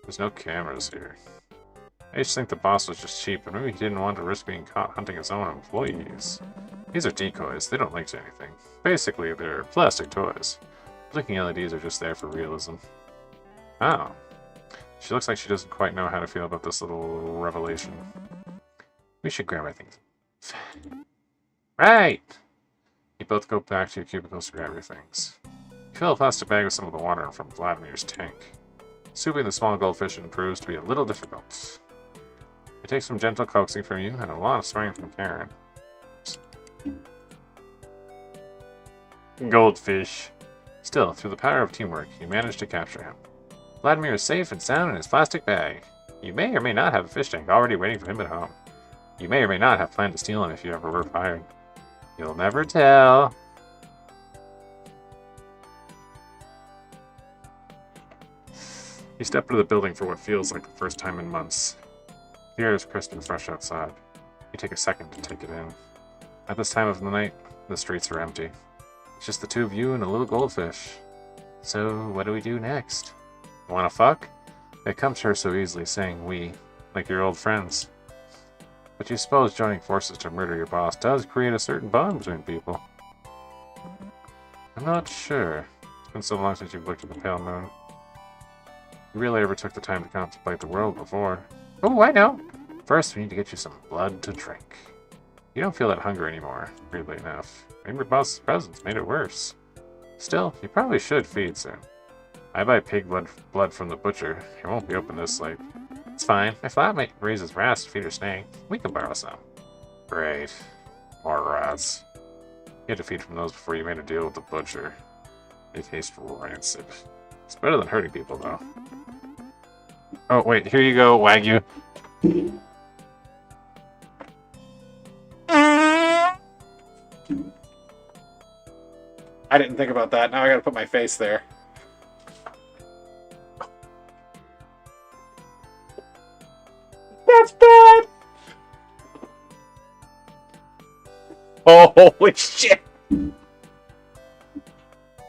There's no cameras here. I used to think the boss was just cheap, but maybe he didn't want to risk being caught hunting his own employees. These are decoys. They don't link to anything. Basically, they're plastic toys. Blinking LEDs are just there for realism. Oh. She looks like she doesn't quite know how to feel about this little revelation. We should grab our things. Right! You both go back to your cubicles to grab your things. You fill a plastic bag with some of the water from Vladimir's tank. Souping the small goldfish proves to be a little difficult. It takes some gentle coaxing from you and a lot of swearing from Karen. Goldfish. Still, through the power of teamwork, you managed to capture him. Vladimir is safe and sound in his plastic bag. You may or may not have a fish tank already waiting for him at home. You may or may not have planned to steal him if you ever were fired. You'll never tell. You step into the building for what feels like the first time in months. The air is crisp and fresh outside. You take a second to take it in. At this time of the night, the streets are empty. It's just the two of you and a little goldfish. So, what do we do next? Wanna fuck? It comes to her so easily, saying we, like your old friends. But you suppose joining forces to murder your boss does create a certain bond between people. I'm not sure. It's been so long since you've looked at the pale moon. You really ever took the time to contemplate the world before. Oh, I know! First, we need to get you some blood to drink. You don't feel that hunger anymore, weirdly enough. Maybe your boss's presence made it worse. Still, you probably should feed soon. I buy pig blood from the butcher. He won't be open this late. It's fine. My flatmate raises rats to feed her snake. We can borrow some. Great. More rats. You had to feed from those before you made a deal with the butcher. They taste rancid. It's better than hurting people, though. Oh, wait. Here you go, Wagyu. I didn't think about that. Now I gotta put my face there. That's bad! Oh, holy shit!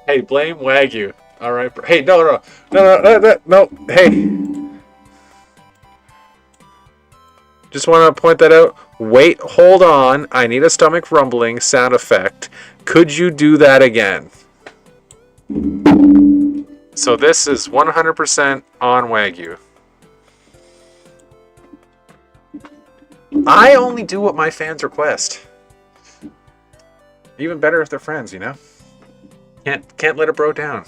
Hey, blame Wagyu. Alright. Hey, no. Hey. Just want to point that out. Wait, hold on. I need a stomach rumbling sound effect. Could you do that again? So this is 100% on Wagyu. I only do what my fans request. Even better if they're friends, you know? Can't let a bro down.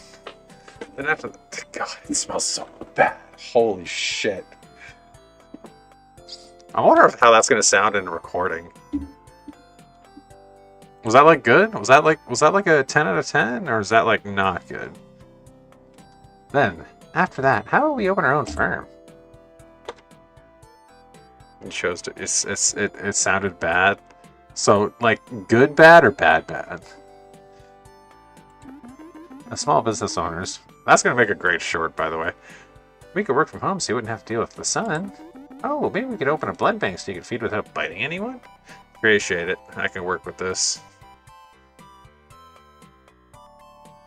Then after... God, it smells so bad. Holy shit. I wonder how that's gonna sound in a recording. Was that like good? Was that like a 10 out of 10, or is that like not good? Then after that, how will we open our own firm? It shows it sounded bad. So like good bad or bad bad? As small business owners, that's gonna make a great short, by the way. We could work from home so you wouldn't have to deal with the sun. Oh, maybe we could open a blood bank so you could feed without biting anyone? Appreciate it. I can work with this.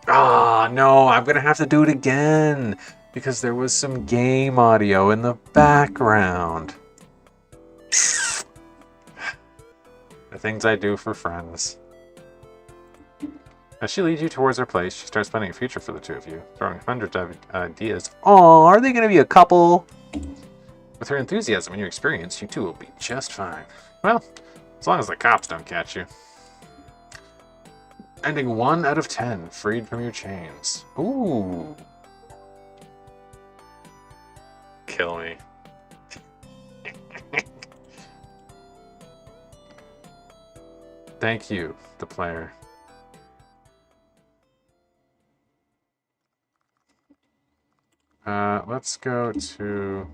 Ah, no, I'm gonna have to do it again because there was some game audio in the background. The things I do for friends. As she leads you towards her place, she starts planning a future for the two of you, throwing hundreds of ideas. Oh, are they gonna be a couple? With her enthusiasm and your experience, you two will be just fine. Well, as long as the cops don't catch you. Ending 1 out of 10, freed from your chains. Ooh. Kill me. Thank you, the player. Let's go to...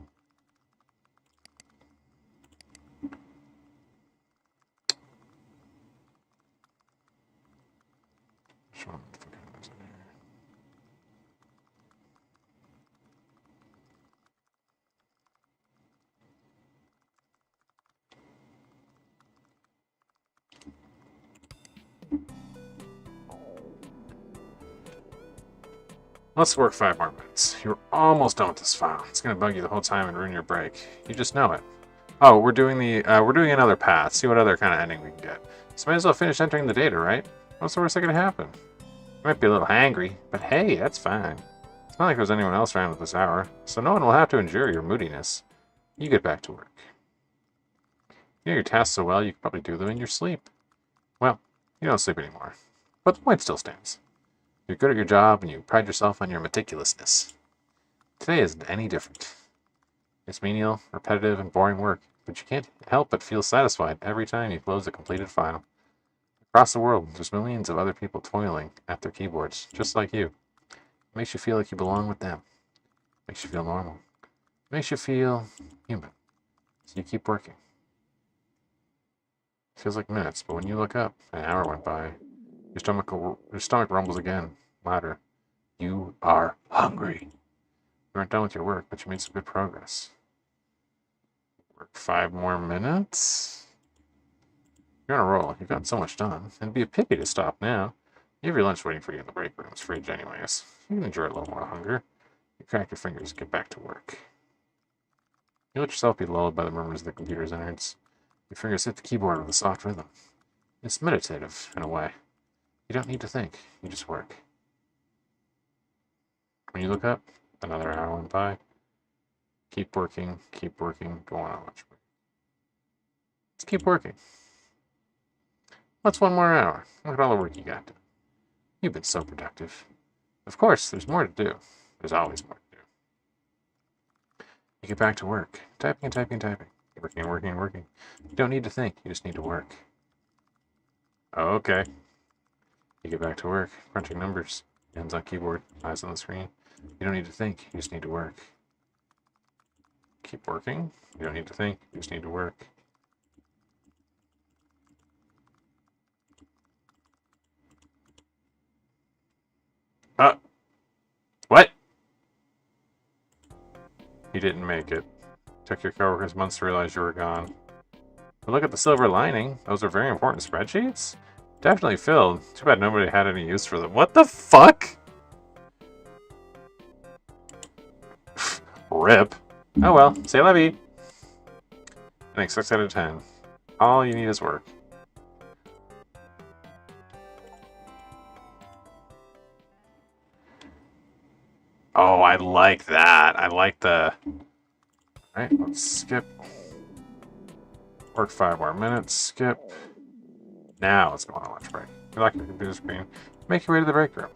Let's work 5 more minutes. You're almost done with this file. It's gonna bug you the whole time and ruin your break. You just know it. Oh, we're doing another path. See what other kind of ending we can get. So might as well finish entering the data, right? What's the worst that could happen? You might be a little hangry, but hey, that's fine. It's not like there's anyone else around at this hour, so no one will have to endure your moodiness. You get back to work. You know your tasks so well, you can probably do them in your sleep. Well, you don't sleep anymore, but the point still stands. You're good at your job, and you pride yourself on your meticulousness. Today isn't any different. It's menial, repetitive, and boring work, but you can't help but feel satisfied every time you close a completed file. Across the world, there's millions of other people toiling at their keyboards, just like you. It makes you feel like you belong with them. It makes you feel normal. It makes you feel human. So you keep working. It feels like minutes, but when you look up, an hour went by. Your stomach rumbles again, louder. You are hungry. You aren't done with your work, but you made some good progress. Work 5 more minutes? You're on a roll. You've got so much done. It'd be a pity to stop now. You have your lunch waiting for you in the break room's fridge anyways. You can enjoy a little more hunger. You crack your fingers and get back to work. You let yourself be lulled by the murmurs of the computer's innards. Your fingers hit the keyboard with a soft rhythm. It's meditative, in a way. You don't need to think. You just work. When you look up, another hour went by. Keep working, go on lunch break. Let's keep working. What's 1 more hour? Look at all the work you got done. You've been so productive. Of course, there's more to do. There's always more to do. You get back to work. Typing and typing and typing. Working and working and working. You don't need to think. You just need to work. Okay. You get back to work. Crunching numbers. Hands on keyboard. Eyes on the screen. You don't need to think. You just need to work. Keep working. You don't need to think. You just need to work. What? You didn't make it. Took your coworkers months to realize you were gone. But look at the silver lining. Those are very important spreadsheets. Definitely filled. Too bad nobody had any use for them. What the fuck? Rip. Oh well. Say la vie. I think 6 out of 10. All you need is work. Oh, I like that. I like the... Alright, let's skip. Work 5 more minutes. Skip. Now let's go on a lunch break. You lock your computer screen. Make your way to the break room.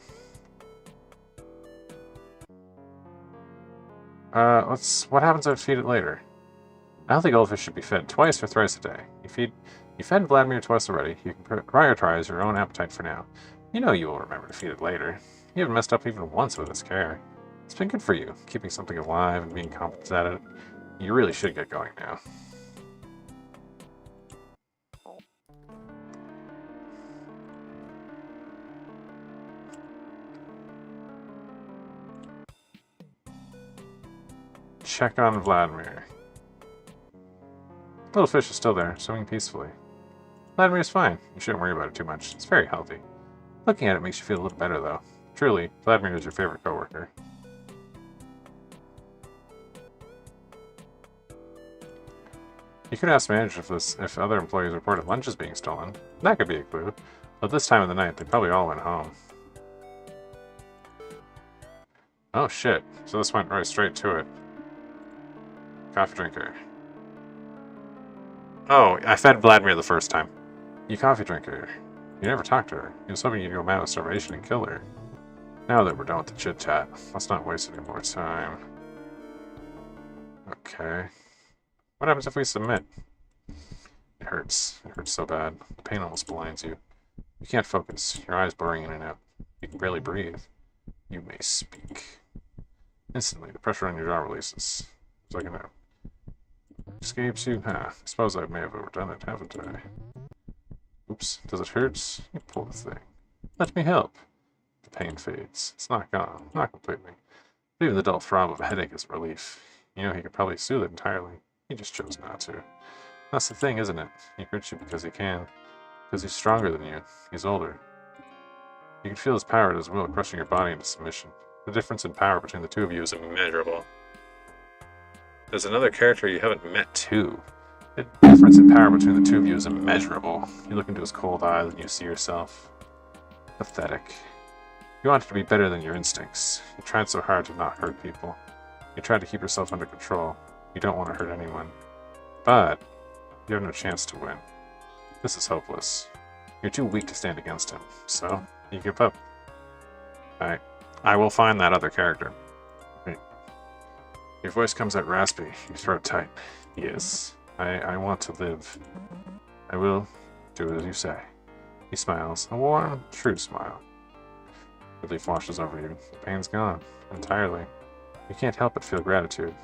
What happens if I feed it later? I don't think goldfish should be fed twice or thrice a day. You fed Vladimir twice already. You can prioritize your own appetite for now. You know you will remember to feed it later. You haven't messed up even once with its care. It's been good for you, keeping something alive and being competent at it. You really should get going now. Check on Vladimir. Little fish is still there, swimming peacefully. Vladimir's fine. You shouldn't worry about it too much. It's very healthy. Looking at it makes you feel a little better, though. Truly, Vladimir is your favorite coworker. You could ask manager if other employees reported lunches being stolen. That could be a clue. But this time of the night, they probably all went home. Oh shit. So this went right straight to it. Coffee drinker. Oh, I fed Vladimir the first time. You coffee drinker. You never talked to her. You was hoping you'd go mad with starvation and kill her. Now that we're done with the chit-chat, let's not waste any more time. Okay. What happens if we submit? It hurts. It hurts so bad. The pain almost blinds you. You can't focus. Your eyes blurring in and out. You can barely breathe. You may speak. Instantly, the pressure on your jaw releases. It's like an escapes you? I suppose I may have overdone it, haven't I? Oops. Does it hurt? You pull the thing. Let me help. The pain fades. It's not gone. Not completely. But even the dull throb of a headache is a relief. You know he could probably soothe it entirely. He just chose not to. That's the thing, isn't it? He hurts you because he can. Because he's stronger than you. He's older. You can feel his power at his will crushing your body into submission. The difference in power between the two of you is immeasurable. There's another character you haven't met too. The difference in power between the two of you is immeasurable. You look into his cold eyes and you see yourself. Pathetic. You wanted to be better than your instincts. You tried so hard to not hurt people. You tried to keep yourself under control. You don't want to hurt anyone. But you have no chance to win. This is hopeless. You're too weak to stand against him, so you give up. Alright. I will find that other character. Wait. Your voice comes out raspy, your throat tight. Yes, I want to live. I will do as you say. He smiles, a warm, true smile. Relief washes over you. The pain's gone. Entirely. You can't help but feel gratitude.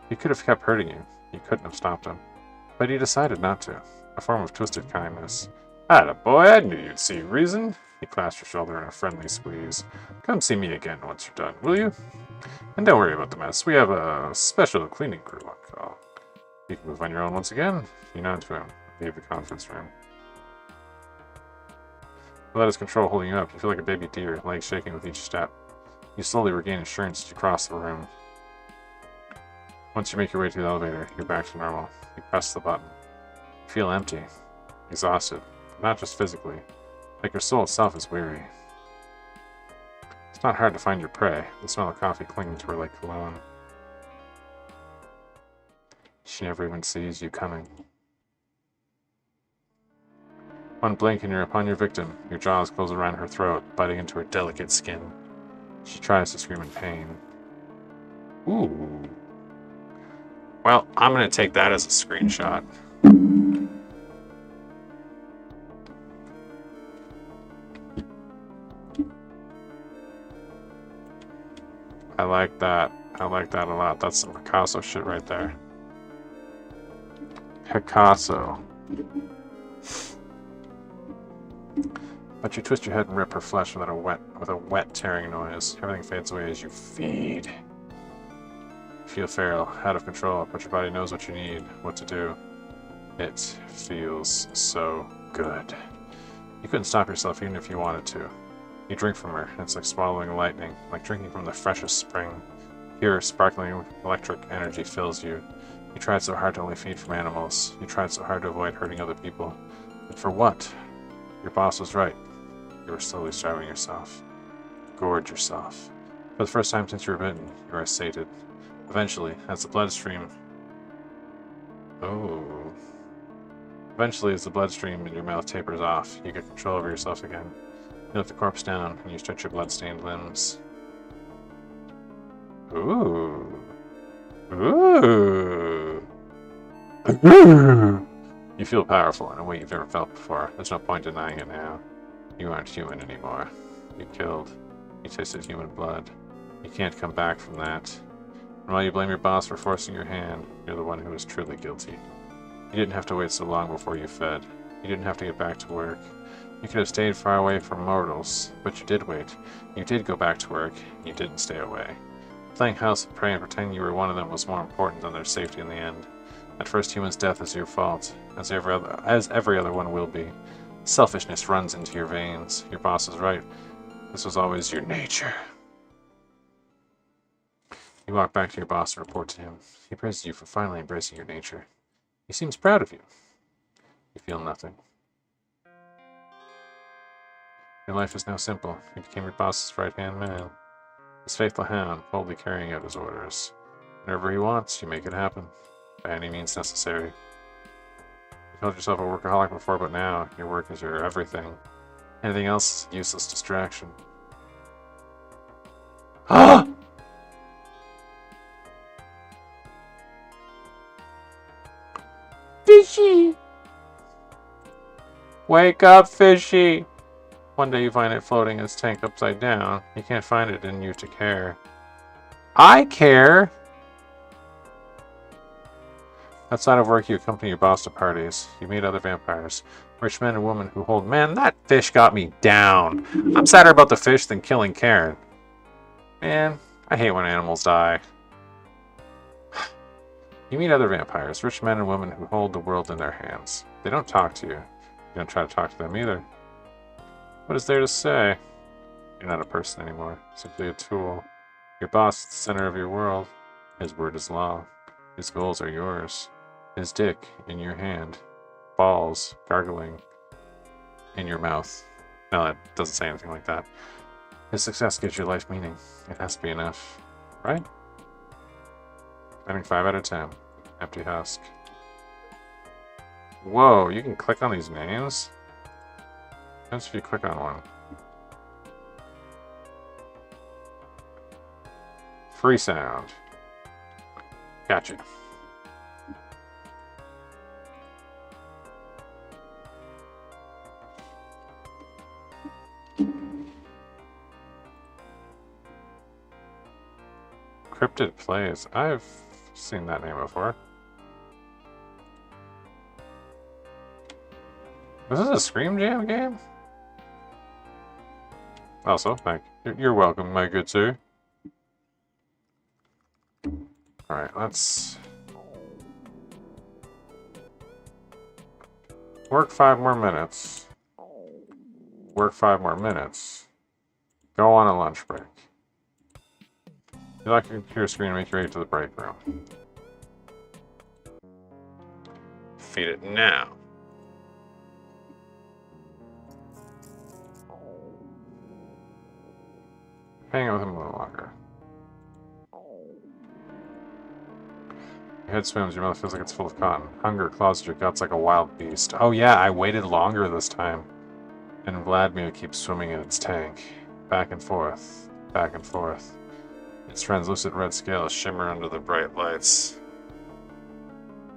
He could have kept hurting you. You couldn't have stopped him. But he decided not to. A form of twisted kindness. Attaboy, I knew you'd see reason. He clasped your shoulder in a friendly squeeze. Come see me again once you're done, will you? And don't worry about the mess. We have a special cleaning crew on call. You can move on your own once again. You nod to him. Leave the conference room. Without his control holding you up, you feel like a baby deer, legs shaking with each step. You slowly regain assurance as you cross the room. Once you make your way to the elevator, you're back to normal. You press the button. You feel empty, exhausted, not just physically, like your soul itself is weary. It's not hard to find your prey, the smell of coffee clinging to her like cologne. She never even sees you coming. One blink and you're upon your victim. Your jaws close around her throat, biting into her delicate skin. She tries to scream in pain. Ooh. Well, I'm going to take that as a screenshot. I like that. I like that a lot. That's some Picasso shit right there. Picasso. But you twist your head and rip her flesh with a wet tearing noise. Everything fades away as you feed. You feel feral, out of control, but your body knows what you need, what to do. It feels so good. You couldn't stop yourself even if you wanted to. You drink from her, and it's like swallowing lightning, like drinking from the freshest spring. Pure, sparkling electric energy fills you. You tried so hard to only feed from animals. You tried so hard to avoid hurting other people. But for what? Your boss was right. You are slowly starving yourself. Gorge yourself. For the first time since you were bitten, you are sated. Eventually, as the bloodstream... Eventually, as the bloodstream in your mouth tapers off, you get control over yourself again. You lift the corpse down, and you stretch your blood-stained limbs. Ooh. Ooh. Ooh. You feel powerful in a way you've never felt before. There's no point denying it now. You aren't human anymore. You killed. You tasted human blood. You can't come back from that. And while you blame your boss for forcing your hand, you're the one who is truly guilty. You didn't have to wait so long before you fed. You didn't have to get back to work. You could have stayed far away from mortals, but you did wait. You did go back to work. You didn't stay away. Playing house and prey and pretending you were one of them was more important than their safety in the end. That first human's death is your fault, as every other one will be. Selfishness runs into your veins. Your boss is right. This was always your nature. You walk back to your boss and report to him. He praises you for finally embracing your nature. He seems proud of you. You feel nothing. Your life is now simple. You became your boss's right-hand man. His faithful hound, boldly carrying out his orders. Whenever he wants, you make it happen. By any means necessary. You called yourself a workaholic before, but now your work is your everything. Anything else is useless distraction. Ah! Fishy! Wake up, Fishy! One day you find it floating in its tank upside down. You can't find it in you to care. I care! Outside of work, you accompany your boss to parties. You meet other vampires. Rich men and women who hold... Man, that fish got me down! I'm sadder about the fish than killing Karen. Man, I hate when animals die. You meet other vampires, rich men and women who hold the world in their hands. They don't talk to you. You don't try to talk to them either. What is there to say? You're not a person anymore, simply a tool. Your boss is the center of your world. His word is law. His goals are yours. His dick in your hand. Balls gargling in your mouth. No, that doesn't say anything like that. His success gives your life meaning. It has to be enough, right? I think 5 out of 10. Empty husk. Whoa, you can click on these names? That's if you click on one. Free sound. Gotcha. Cryptid Plays. I've seen that name before. Is this a Scream Jam game? Also, thank you. You're welcome, my good sir. Alright, let's work 5 more minutes. Work 5 more minutes. Go on a lunch break. You lock your computer screen and make your way to the break room. Feed it now. Hang out with him a little longer. Your head swims, your mouth feels like it's full of cotton. Hunger claws at your guts like a wild beast. Oh yeah, I waited longer this time. And Vladimir keeps swimming in its tank. Back and forth. Back and forth. Its translucent red scales shimmer under the bright lights.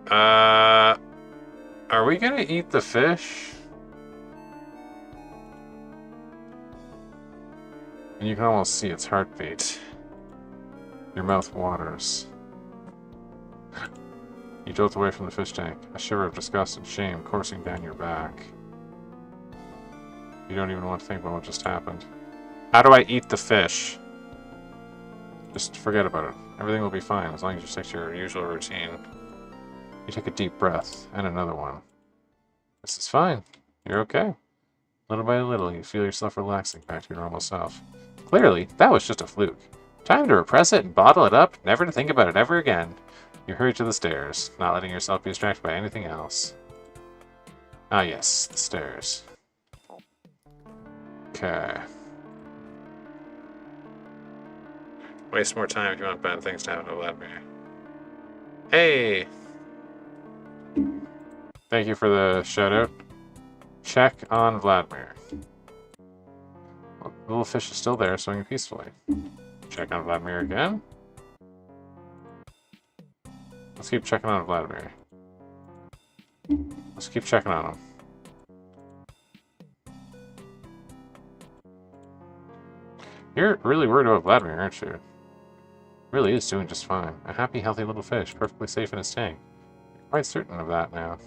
Are we gonna eat the fish? And you can almost see its heartbeat. Your mouth waters. You jolt away from the fish tank, a shiver of disgust and shame coursing down your back. You don't even want to think about what just happened. How do I eat the fish? Just forget about it. Everything will be fine as long as you stick to your usual routine. You take a deep breath, and another one. This is fine. You're okay. Little by little, you feel yourself relaxing back to your normal self. Clearly, that was just a fluke. Time to repress it and bottle it up, never to think about it ever again. You hurry to the stairs, not letting yourself be distracted by anything else. Ah yes, the stairs. Okay. Waste more time if you want bad things to happen to Vladimir. Hey! Thank you for the shout out. Check on Vladimir. Well, the little fish is still there, swimming peacefully. Check on Vladimir again. Let's keep checking on Vladimir. Let's keep checking on him. You're really worried about Vladimir, aren't you? Really is doing just fine. A happy, healthy little fish, perfectly safe in his tank. You're quite certain of that now.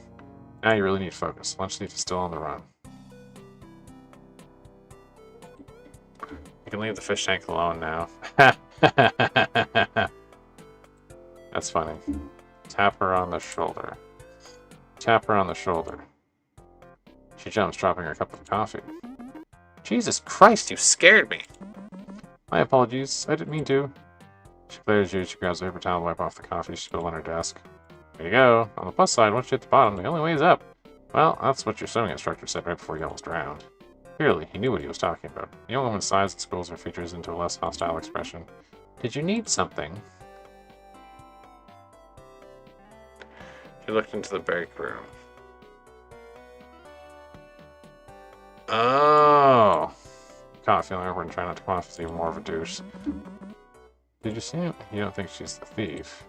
Now you really need focus. Lunch thief is still on the run. You can leave the fish tank alone now. That's funny. Tap her on the shoulder. Tap her on the shoulder. She jumps, dropping her cup of coffee. Jesus Christ, you scared me! My apologies. I didn't mean to. She glares at you. She grabs a paper towel to wipe off the coffee she spilled on her desk. There you go. On the plus side, once you hit the bottom, the only way is up. Well, that's what your swimming instructor said right before you almost drowned. Clearly, he knew what he was talking about. The young woman sighs and schools her features into a less hostile expression. Did you need something? She looked into the break room. Oh! Caught feeling awkward and trying not to come off as even more of a douche. Did you see it? You don't think she's the thief.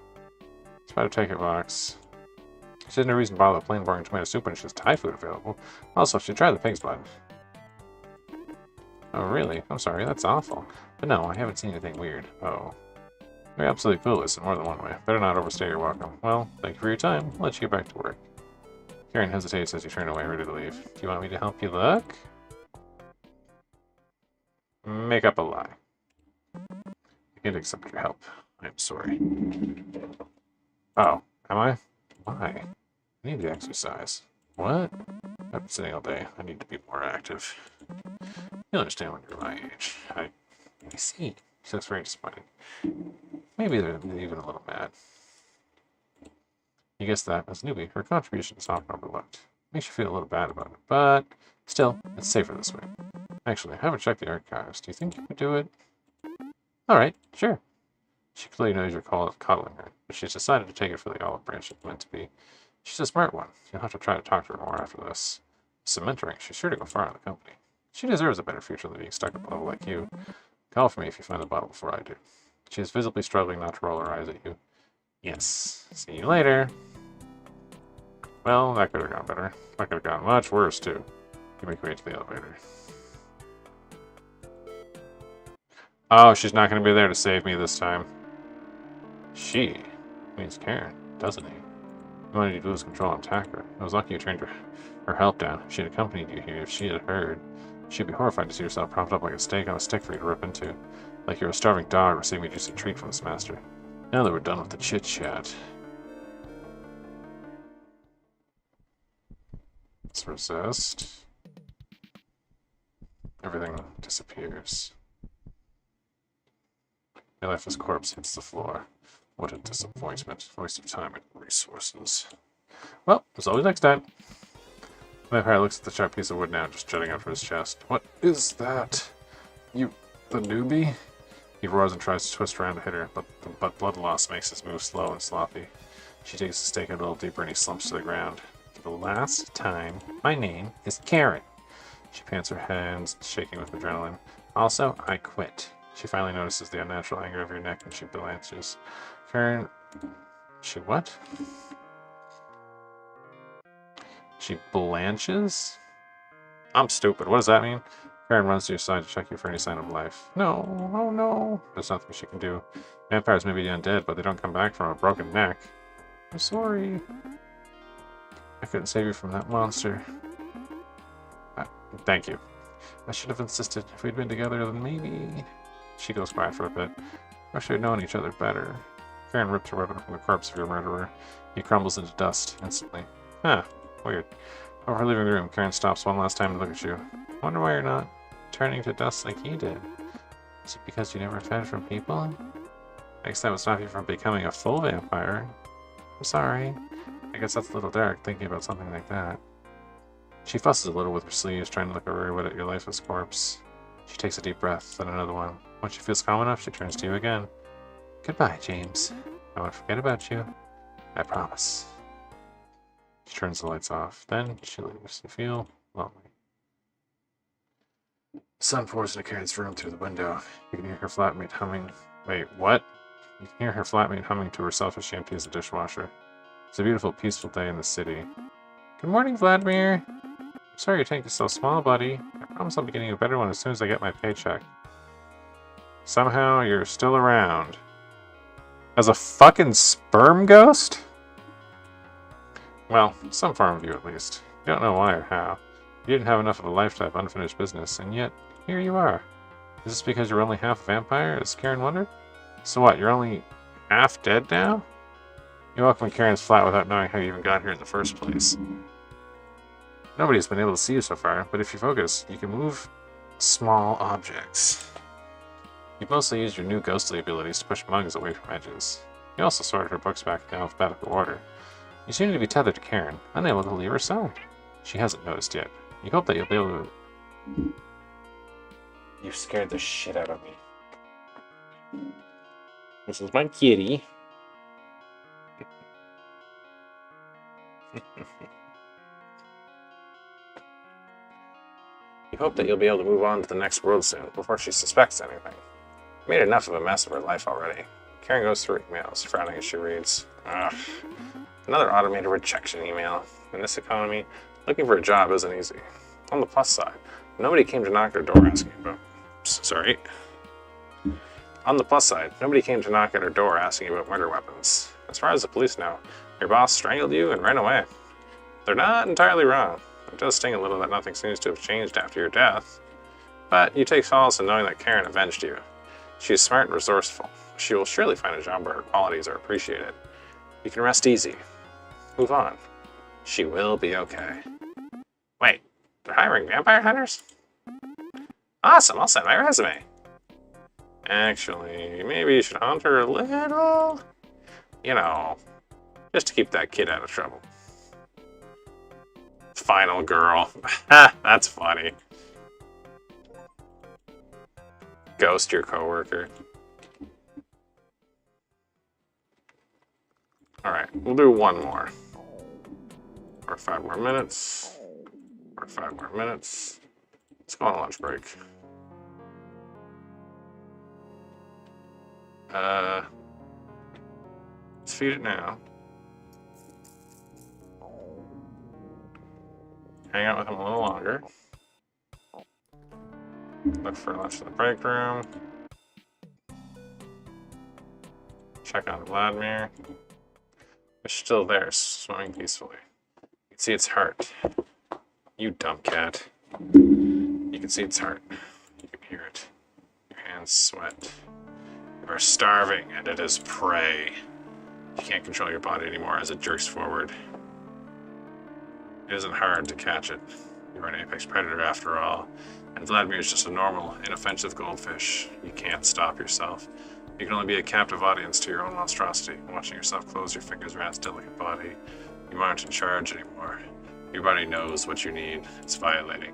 Try to take it, Vox. She had no reason to bother with plain boring tomato soup when she has Thai food available. Also, she tried the pig's blood. Oh, really? I'm sorry, that's awful. But no, I haven't seen anything weird. Oh. You're absolutely clueless in more than one way. Better not overstay your welcome. Well, thank you for your time. I'll let you get back to work. Karen hesitates as you turn away, ready to leave. Do you want me to help you look? Make up a lie. I can't accept your help. I'm sorry. Oh, am I? Why? I need to exercise. What? I've been sitting all day. I need to be more active. You'll understand when you're my age. I see. She looks very disappointed. Maybe they're even a little mad. You guessed that. As a newbie, her contribution is often overlooked. Makes you feel a little bad about it, but still, it's safer this way. Actually, I haven't checked the archives. Do you think you could do it? Alright, sure. She clearly knows you're coddling her, but she's decided to take it for the olive branch it's meant to be. She's a smart one. You'll have to try to talk to her more after this. Some mentoring, she's sure to go far in the company. She deserves a better future than being stuck at a level like you. Call for me if you find the bottle before I do. She is visibly struggling not to roll her eyes at you. Yes. See you later. Well, that could have gone better. That could have gone much worse, too. You make your way to the elevator. Oh, she's not going to be there to save me this time. She means Karen, doesn't he? He wanted you to lose control and attack her. I was lucky you turned her help down. If she had accompanied you here, if she had heard, she'd be horrified to see herself propped up like a steak on a stick for you to rip into. Like you're a starving dog receiving a juicy treat from its master. Now that we're done with the chit-chat, let's resist. Everything disappears. Your lifeless corpse hits the floor. What a disappointment. Waste of time and resources. Well, as always next time. The vampire looks at the sharp piece of wood now, just jutting out from his chest. What is that? You, the newbie? He roars and tries to twist around to hit her, but blood loss makes his move slow and sloppy. She takes the stake a little deeper and he slumps to the ground. For the last time, my name is Karen. She pants her hands, shaking with adrenaline. Also, I quit. She finally notices the unnatural anger of your neck and she blanches. Karen... She what? She blanches? I'm stupid. What does that mean? Karen runs to your side to check you for any sign of life. No, oh no. There's nothing she can do. Vampires may be undead, but they don't come back from a broken neck. I'm sorry. I couldn't save you from that monster. Thank you. I should have insisted. If we'd been together, then maybe... She goes quiet for a bit. I should have known each other better. Karen ripped her weapon from the corpse of your murderer. He crumbles into dust instantly. Huh. Weird. Over leaving the room, Karen stops one last time to look at you. Wonder why you're not turning to dust like he did. Is it because you never fed from people? I guess that would stop you from becoming a full vampire. I'm sorry. I guess that's a little dark, thinking about something like that. She fusses a little with her sleeves, trying to look over at your lifeless corpse. She takes a deep breath, then another one. Once she feels calm enough, she turns to you again. Goodbye, James. I won't forget about you. I promise. She turns the lights off. Then she leaves. You feel lonely. The sun pours into Karen's room through the window. You can hear her flatmate humming. Wait, what? You can hear her flatmate humming to herself as she empties the dishwasher. It's a beautiful, peaceful day in the city. Good morning, Vladimir. I'm sorry your tank is so small, buddy. I promise I'll be getting a better one as soon as I get my paycheck. Somehow you're still around. As a fucking sperm ghost? Well, some form of you at least. You don't know why or how. You didn't have enough of a life-type unfinished business, and yet, here you are. Is this because you're only half a vampire, as Karen wondered? So what, you're only half dead now? You walk from Karen's flat without knowing how you even got here in the first place. Nobody's been able to see you so far, but if you focus, you can move small objects. You've mostly used your new ghostly abilities to push mugs away from edges. You also sorted her books back in alphabetical order. You seem to be tethered to Karen, unable to leave her side. She hasn't noticed yet. You hope that you'll be able to... You scared the shit out of me. This is my kitty. You hope that you'll be able to move on to the next world soon, before she suspects anything. You made enough of a mess of her life already. Karen goes through emails, frowning as she reads. Ugh. Another automated rejection email. In this economy, looking for a job isn't easy. On the plus side, nobody came to knock at her door asking about... Sorry. On the plus side, nobody came to knock at her door asking about murder weapons. As far as the police know, your boss strangled you and ran away. They're not entirely wrong. It does sting a little that nothing seems to have changed after your death. But you take solace in knowing that Karen avenged you. She is smart and resourceful. She will surely find a job where her qualities are appreciated. You can rest easy. Move on. She will be okay. Wait, they're hiring vampire hunters? Awesome, I'll send my resume. Actually, maybe you should hunt her a little. You know, just to keep that kid out of trouble. Final girl. That's funny. Ghost your coworker. Alright, we'll do one more. Or 5 more minutes. Or 5 more minutes. Let's go on a lunch break. Let's feed it now. Hang out with him a little longer. Look for lunch in the break room. Check on Vladimir. It's still there, swimming peacefully. You can see its heart. You dumb cat. You can see its heart. You can hear it. Your hands sweat. You are starving, and it is prey. You can't control your body anymore as it jerks forward. It isn't hard to catch it. You're an apex predator after all. And Vladimir is just a normal, inoffensive goldfish. You can't stop yourself. You can only be a captive audience to your own monstrosity, watching yourself close your fingers around its delicate body. You aren't in charge anymore. Your body knows what you need. It's violating.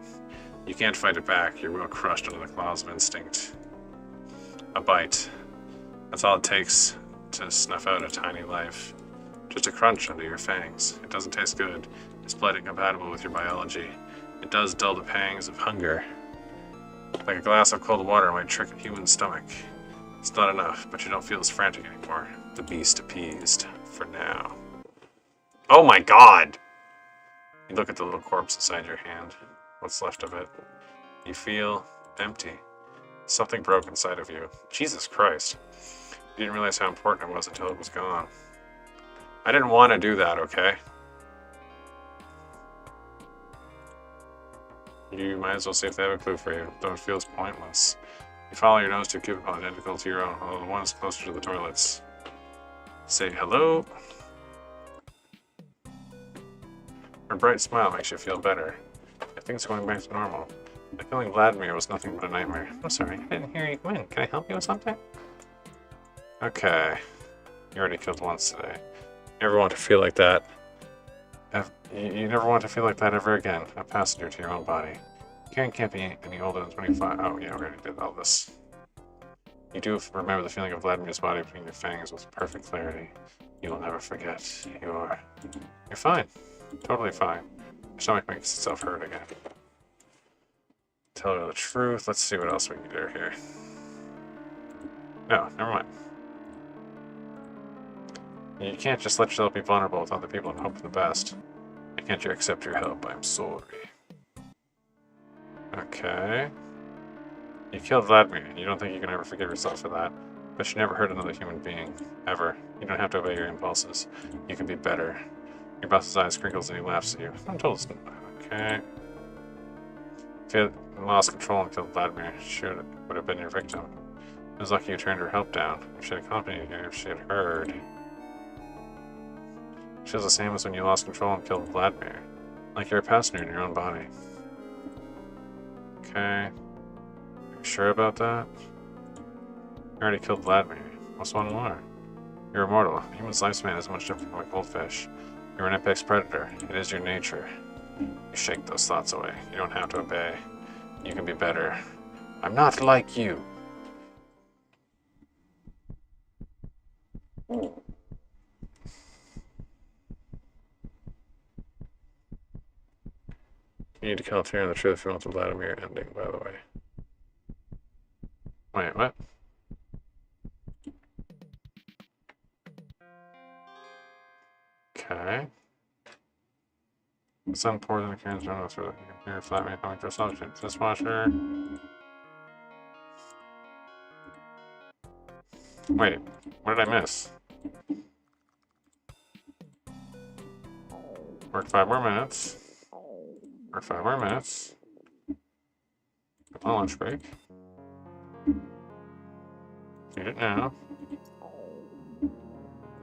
You can't fight it back. Your will crushed under the claws of instinct. A bite. That's all it takes to snuff out a tiny life. Just a crunch under your fangs. It doesn't taste good. It's blood incompatible with your biology. It does dull the pangs of hunger. Like a glass of cold water might trick a human stomach. It's not enough, but you don't feel as frantic anymore. The beast appeased. For now. Oh my god! You look at the little corpse inside your hand. What's left of it. You feel empty. Something broke inside of you. Jesus Christ. You didn't realize how important it was until it was gone. I didn't want to do that, okay? You might as well see if they have a clue for you, though it feels pointless. You follow your nose to a cubicle identical to your own, although the one is closer to the toilets. Say hello. Her bright smile makes you feel better. Everything's going back to normal. The killing Vladimir was nothing but a nightmare. I'm sorry, I didn't hear you come in. Can I help you with something? Okay. You already killed once today. You never want to feel like that. You never want to feel like that ever again. A passenger to your own body. Karen can't be any older than 25. Oh, yeah, we already did all this. You do remember the feeling of Vladimir's body between your fangs with perfect clarity. You will never forget. You're fine. Totally fine. Your stomach makes itself hurt again. Tell her the truth. Let's see what else we can do here. No, never mind. You can't just let yourself be vulnerable with other people and hope for the best. Why can't you accept your help? I'm sorry. Okay. You killed Vladimir, and you don't think you can ever forgive yourself for that. But you never hurt another human being. Ever. You don't have to obey your impulses. You can be better. Your boss's eyes crinkles and he laughs at you. I'm told. Okay. If you had lost control and killed Vladimir, she would have been your victim. It was lucky you turned her help down. If she had accompanied you, if she had heard. She feels the same as when you lost control and killed Vladimir. Like you're a passenger in your own body. Okay. Are you sure about that? You already killed Vladimir. What's one more? You're immortal. A human's lifespan is much different from a goldfish. You're an apex predator. It is your nature. You shake those thoughts away. You don't have to obey. You can be better. I'm not like you. You need to kill Tyrion the truth if you want the Vladimir ending, by the way. Wait, what? Okay. The sun pours in the cans around through. You can hear Vladimir coming to a solution. Dishwasher. Wait, what did I miss? Work 5 more minutes. Work 5 more minutes. A lunch break. Eat it now.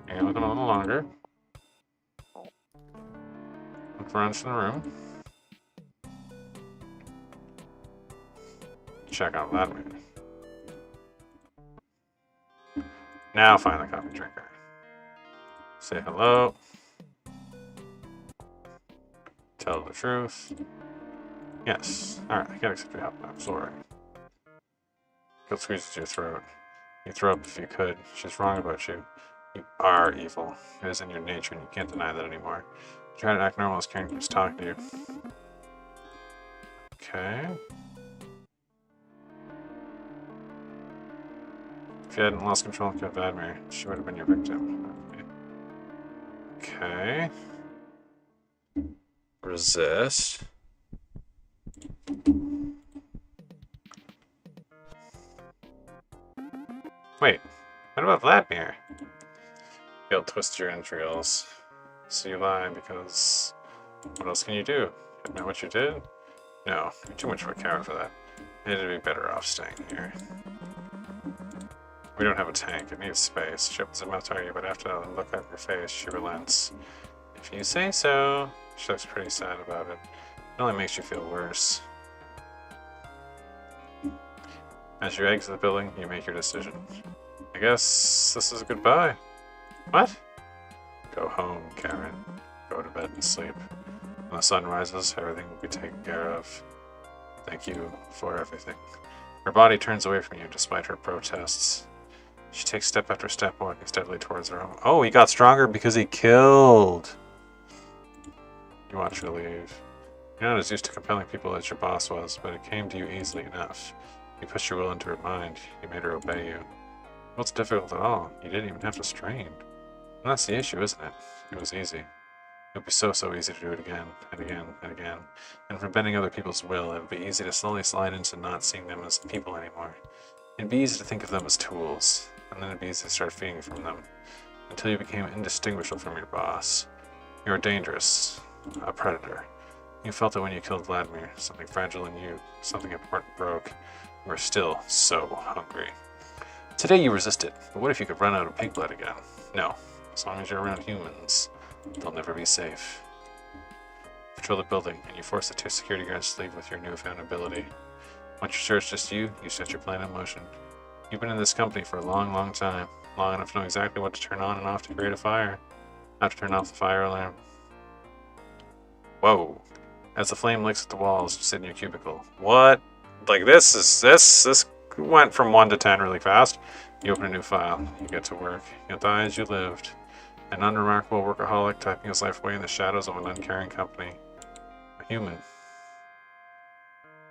Hang out with them a little longer. Look for lunch in the room. Check out Vladimir. Now find the coffee drinker. Say hello. Tell the truth. Yes. Alright, I can't accept your help. I'm sorry. Guilt squeezes your throat. You throw up if you could. She's wrong about you. You are evil. It is in your nature and you can't deny that anymore. Try to act normal as Karen keeps talking to you. Okay. If you hadn't lost control and killed Vladimir, she would have been your victim. Okay. Resist. Wait, what about Vladimir? He'll twist your entrails. So you lie because what else can you do? Admit what you did? No, you're too much of a coward for that. It'd be better off staying here. We don't have a tank, it needs space. She opens her mouth to argue, but after that look at your face, she relents. If you say so. She looks pretty sad about it. It only makes you feel worse. As you exit the building, you make your decision. I guess this is a goodbye. What? Go home, Karen. Go to bed and sleep. When the sun rises, everything will be taken care of. Thank you for everything. Her body turns away from you despite her protests. She takes step after step, walking steadily towards her home. Oh, he got stronger because he killed! You watch her leave. You're not as used to compelling people as your boss was, but it came to you easily enough. You pushed your will into her mind. You made her obey you. What's difficult at all? You didn't even have to strain. And that's the issue, isn't it? It was easy. It would be so easy to do it again, and again, and again. And from bending other people's will, it would be easy to slowly slide into not seeing them as people anymore. It'd be easy to think of them as tools, and then it'd be easy to start feeding from them, until you became indistinguishable from your boss. You were dangerous, a predator. You felt it when you killed Vladimir. Something fragile in you, something important broke. You were still so hungry. Today you resisted, but what if you could run out of pig blood again? No, as long as you're around humans, they'll never be safe. Patrol the building, and you force the two security guards to leave with your newfound ability. Once you're sure it's just you set your plan in motion. You've been in this company for a long time, long enough to know exactly what to turn on and off to create a fire. Not to turn off the fire alarm. Whoa. As the flame licks at the walls, you sit in your cubicle. What? Like this went from 1 to 10 really fast. You open a new file. You get to work. You'll die as you lived. An unremarkable workaholic typing his life away in the shadows of an uncaring company. A human.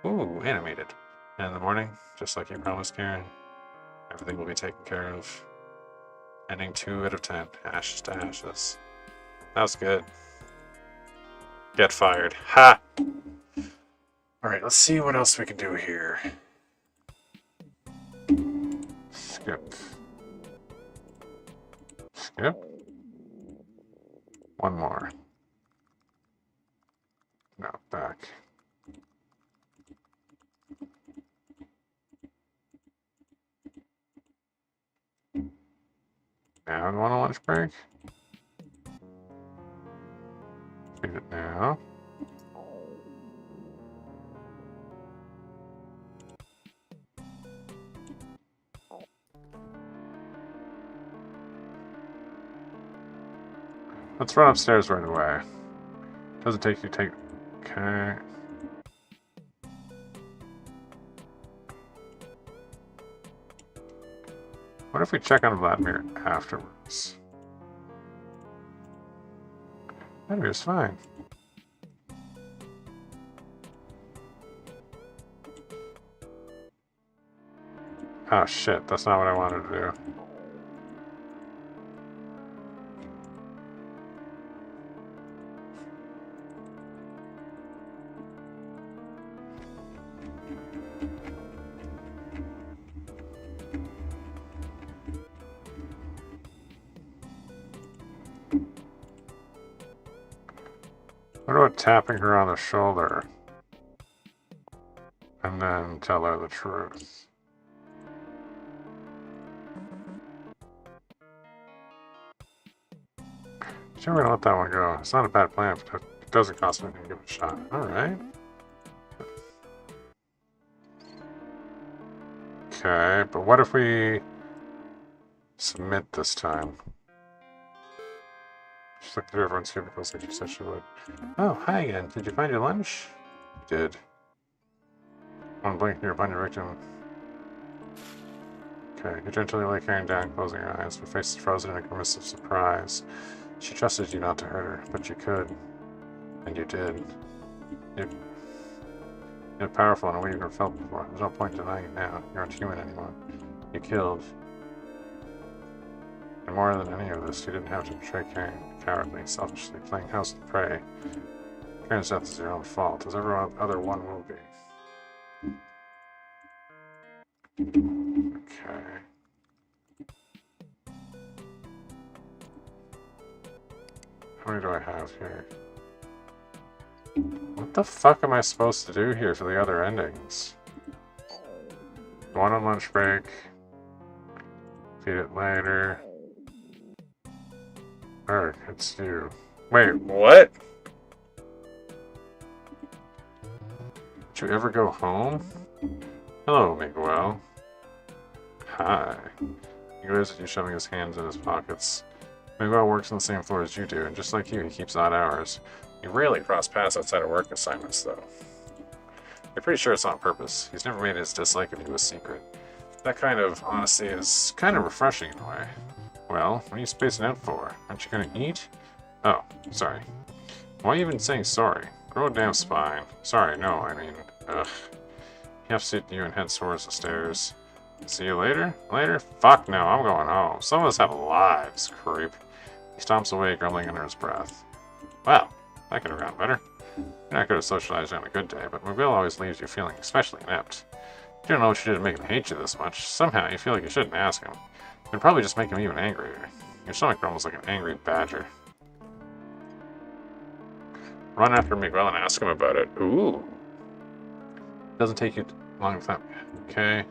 Ooh, animated. And in the morning, just like you promised Karen, everything will be taken care of. Ending 2 out of 10. Ashes to ashes. That was good. Get fired. Ha! Alright, let's see what else we can do here. Skip. Skip. One more. Now back. Now you want a lunch break? Feed it now. Let's run upstairs right away. Doesn't take you take. Okay. What if we check on Vladimir afterwards? Vladimir's fine. Oh shit, that's not what I wanted to do. What about tapping her on the shoulder and then tell her the truth? Sure, we're gonna let that one go. It's not a bad plan, but it doesn't cost anything to give it a shot. Alright. Okay, but what if we submit this time? Just look through everyone's cubicles like you said she would. Oh, hi again. Did you find your lunch? You did. One blink and you're upon your victim. Okay, you gently lay Karen down, closing her eyes. Her face is frozen in a grimace of surprise. She trusted you not to hurt her, but you could. And you did. You're powerful in a way you've never felt before. There's no point denying it now. You aren't human anymore. You killed. And more than any of this, you didn't have to betray Karen, cowardly, selfishly, playing house with prey. Karen's death is your own fault, as every other one will be. Okay. How many do I have here? What the fuck am I supposed to do here for the other endings? One on lunch break. Feed it later. Alright, it's you. Wait, what? Did you ever go home? Hello, Miguel. Hi. He glares at you, shoving his hands in his pockets. Miguel works on the same floor as you do, and just like you, he keeps odd hours. You rarely cross paths outside of work assignments, though. You're pretty sure it's on purpose. He's never made his dislike of you a secret. That kind of honesty is kind of refreshing in a way. Well, what are you spacing out for? Aren't you gonna eat? Oh, sorry. Why are you even saying sorry? Grow a damn spine. Sorry, no, I mean, ugh. He hefts at you and heads towards the stairs. See you later? Later? Fuck no, I'm going home. Some of us have lives, creep. He stomps away, grumbling under his breath. Wow, that could have gone better. You're not good at socializing on a good day, but Miguel always leaves you feeling especially inept. You don't know what you did to make him hate you this much. Somehow you feel like you shouldn't ask him. It'd probably just make him even angrier. Your stomach grumbles like an angry badger. Run after Miguel and ask him about it. Ooh. Doesn't take you long to find. Okay.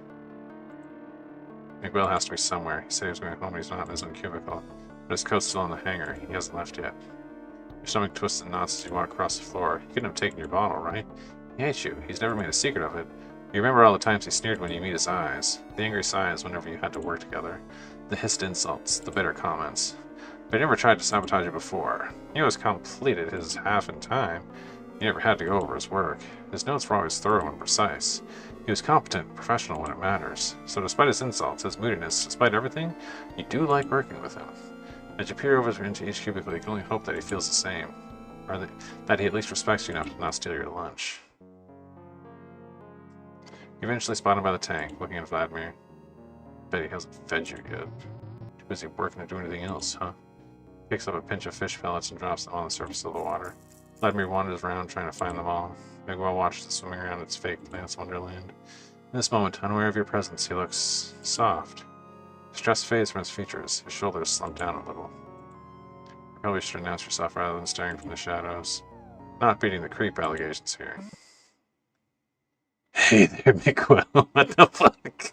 Miguel has to be somewhere. He said he was going home, but he's not in his own cubicle. But his coat's still in the hanger. He hasn't left yet. Your stomach twists and knots as you walk across the floor. He couldn't have taken your bottle, right? He hates you. He's never made a secret of it. You remember all the times he sneered when you meet his eyes. The angry sighs whenever you had to work together. The hissed insults. The bitter comments. But he never tried to sabotage you before. He always completed his half in time. He never had to go over his work. His notes were always thorough and precise. He was competent and professional when it matters. So despite his insults, his moodiness, despite everything, you do like working with him. As you peer over into each cubicle, you can only hope that he feels the same. Or that he at least respects you enough to not steal your lunch. You eventually spot him by the tank, looking at Vladimir. Bet he hasn't fed you yet. Too busy working to do anything else, huh? Picks up a pinch of fish pellets and drops them on the surface of the water. Vladimir wanders around trying to find them all. Miguel watches the swimming around its fake plants wonderland. In this moment, unaware of your presence, he looks soft. Stress fades from his features. His shoulders slump down a little. You probably should announce yourself rather than staring from the shadows. Not beating the creep allegations here. Hey there, Miguel. What the fuck?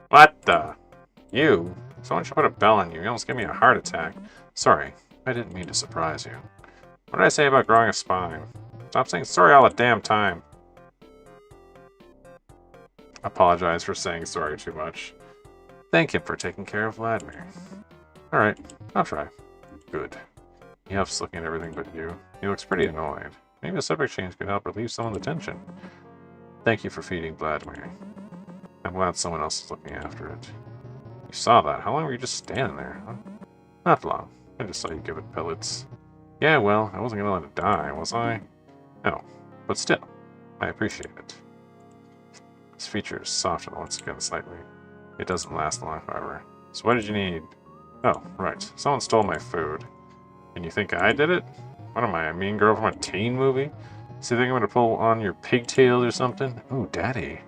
What the? You? Someone should put a bell on you. You almost gave me a heart attack. Sorry, I didn't mean to surprise you. What did I say about growing a spine? Stop saying sorry all the damn time. Apologize for saying sorry too much. Thank him for taking care of Vladimir. Alright, I'll try. Good. He huffs, looking at everything but you. He looks pretty annoyed. Maybe a subject change could help relieve some of the tension. Thank you for feeding Vladimir. I'm glad someone else is looking after it. You saw that. How long were you just standing there? Huh? Not long. I just saw you give it pellets. Yeah, well, I wasn't gonna let it die, was I? No. But still, I appreciate it. His features soften once again slightly. It doesn't last long, however. So what did you need? Oh, right. Someone stole my food. And you think I did it? What am I, a mean girl from a teen movie? So you think I'm gonna pull on your pigtails or something? Ooh, daddy.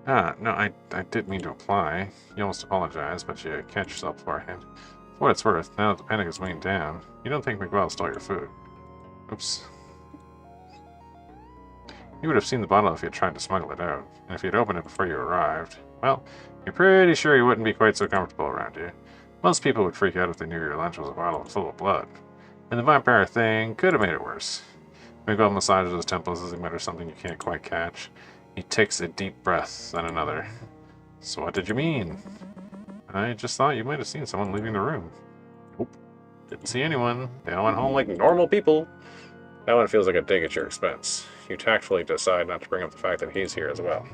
Ah, no, I didn't mean to imply. You almost apologized, but you catch yourself beforehand. For what it's worth, now that the panic is weighing down, you don't think Miguel stole your food. Oops. You would have seen the bottle if you had tried to smuggle it out, and if you had opened it before you arrived, well, you're pretty sure he wouldn't be quite so comfortable around you. Most people would freak out if they knew your lunch was a bottle full of blood. And the vampire thing could have made it worse. Miguel massages his temples as he mutters something you can't quite catch. He takes a deep breath, then another. So what did you mean? I just thought you might have seen someone leaving the room. Nope. Didn't see anyone. They all went home like normal people. That one feels like a dig at your expense. You tactfully decide not to bring up the fact that he's here as well.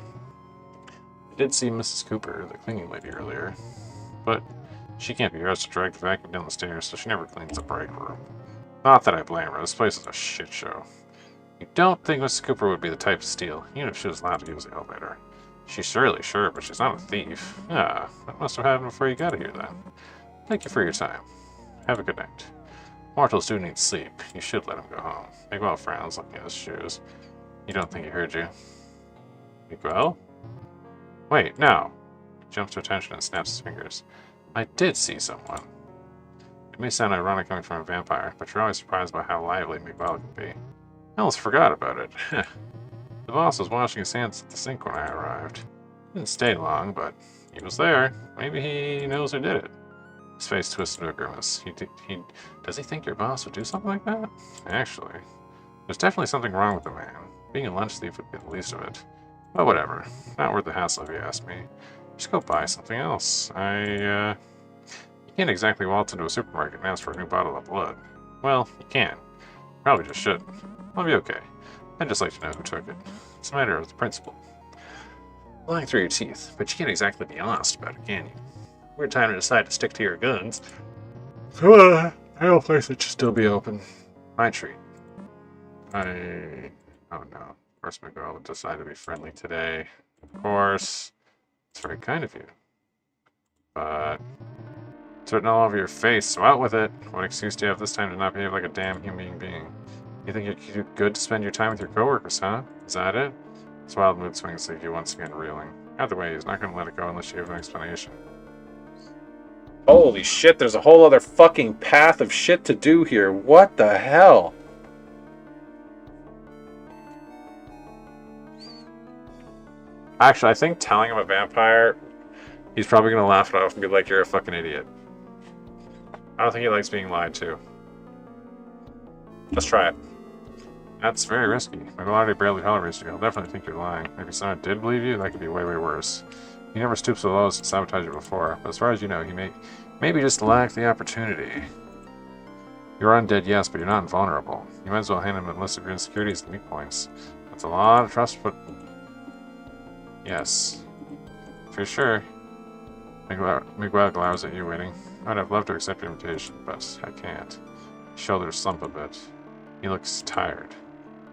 I did see Mrs. Cooper, the cleaning lady, earlier. But she can't be asked to drag the vacuum down the stairs, so she never cleans the break room. Not that I blame her. This place is a shit show. You don't think Mrs. Cooper would be the type to steal, even if she was allowed to use the elevator. She's surely sure, but she's not a thief. Ah, that must have happened before you got here, then. Thank you for your time. Have a good night. Mortals do need sleep. You should let him go home. Miguel frowns, looking at his shoes. You don't think he heard you? Miguel? Wait, no. He jumps to attention and snaps his fingers. I did see someone. It may sound ironic coming from a vampire, but you're always surprised by how lively Miguel can be. I almost forgot about it. The boss was washing his hands at the sink when I arrived. Didn't stay long, but he was there. Maybe he knows who did it. His face twisted to a grimace. Does he think your boss would do something like that? Actually, there's definitely something wrong with the man. Being a lunch thief would be the least of it. But whatever. Not worth the hassle if you ask me. Just go buy something else. You can't exactly waltz into a supermarket and ask for a new bottle of blood. Well, you can. Probably just shouldn't. I'll be okay. I'd just like to know who took it. It's a matter of the principle. Lying through your teeth, but you can't exactly be honest about it, can you? Weird time to decide to stick to your guns. I don't place it. Still be open. My treat. Oh no. Of course Miguel would decide to be friendly today. Of course. It's very kind of you. But it's written all over your face, so out with it. What excuse do you have this time to not behave like a damn human being? You think you're good to spend your time with your coworkers, huh? Is that it? His wild mood swings leave you once again reeling. Either way, he's not going to let it go unless you have an explanation. Holy shit, there's a whole other fucking path of shit to do here. What the hell? Actually, I think telling him a vampire, he's probably going to laugh it off and be like, you're a fucking idiot. I don't think he likes being lied to. Let's try it. That's very risky. Miguel already barely tolerates you. He'll definitely think you're lying. If someone did believe you, that could be way, way worse. He never stoops so low as to sabotage you before, but as far as you know, he maybe just lacked the opportunity. You're undead, yes, but you're not invulnerable. You might as well hand him a list of your insecurities and weak points. That's a lot of trust, but... Yes. For sure. Miguel glowers at you, waiting. I'd have loved to accept your invitation, but I can't. His shoulders slump a bit. He looks tired.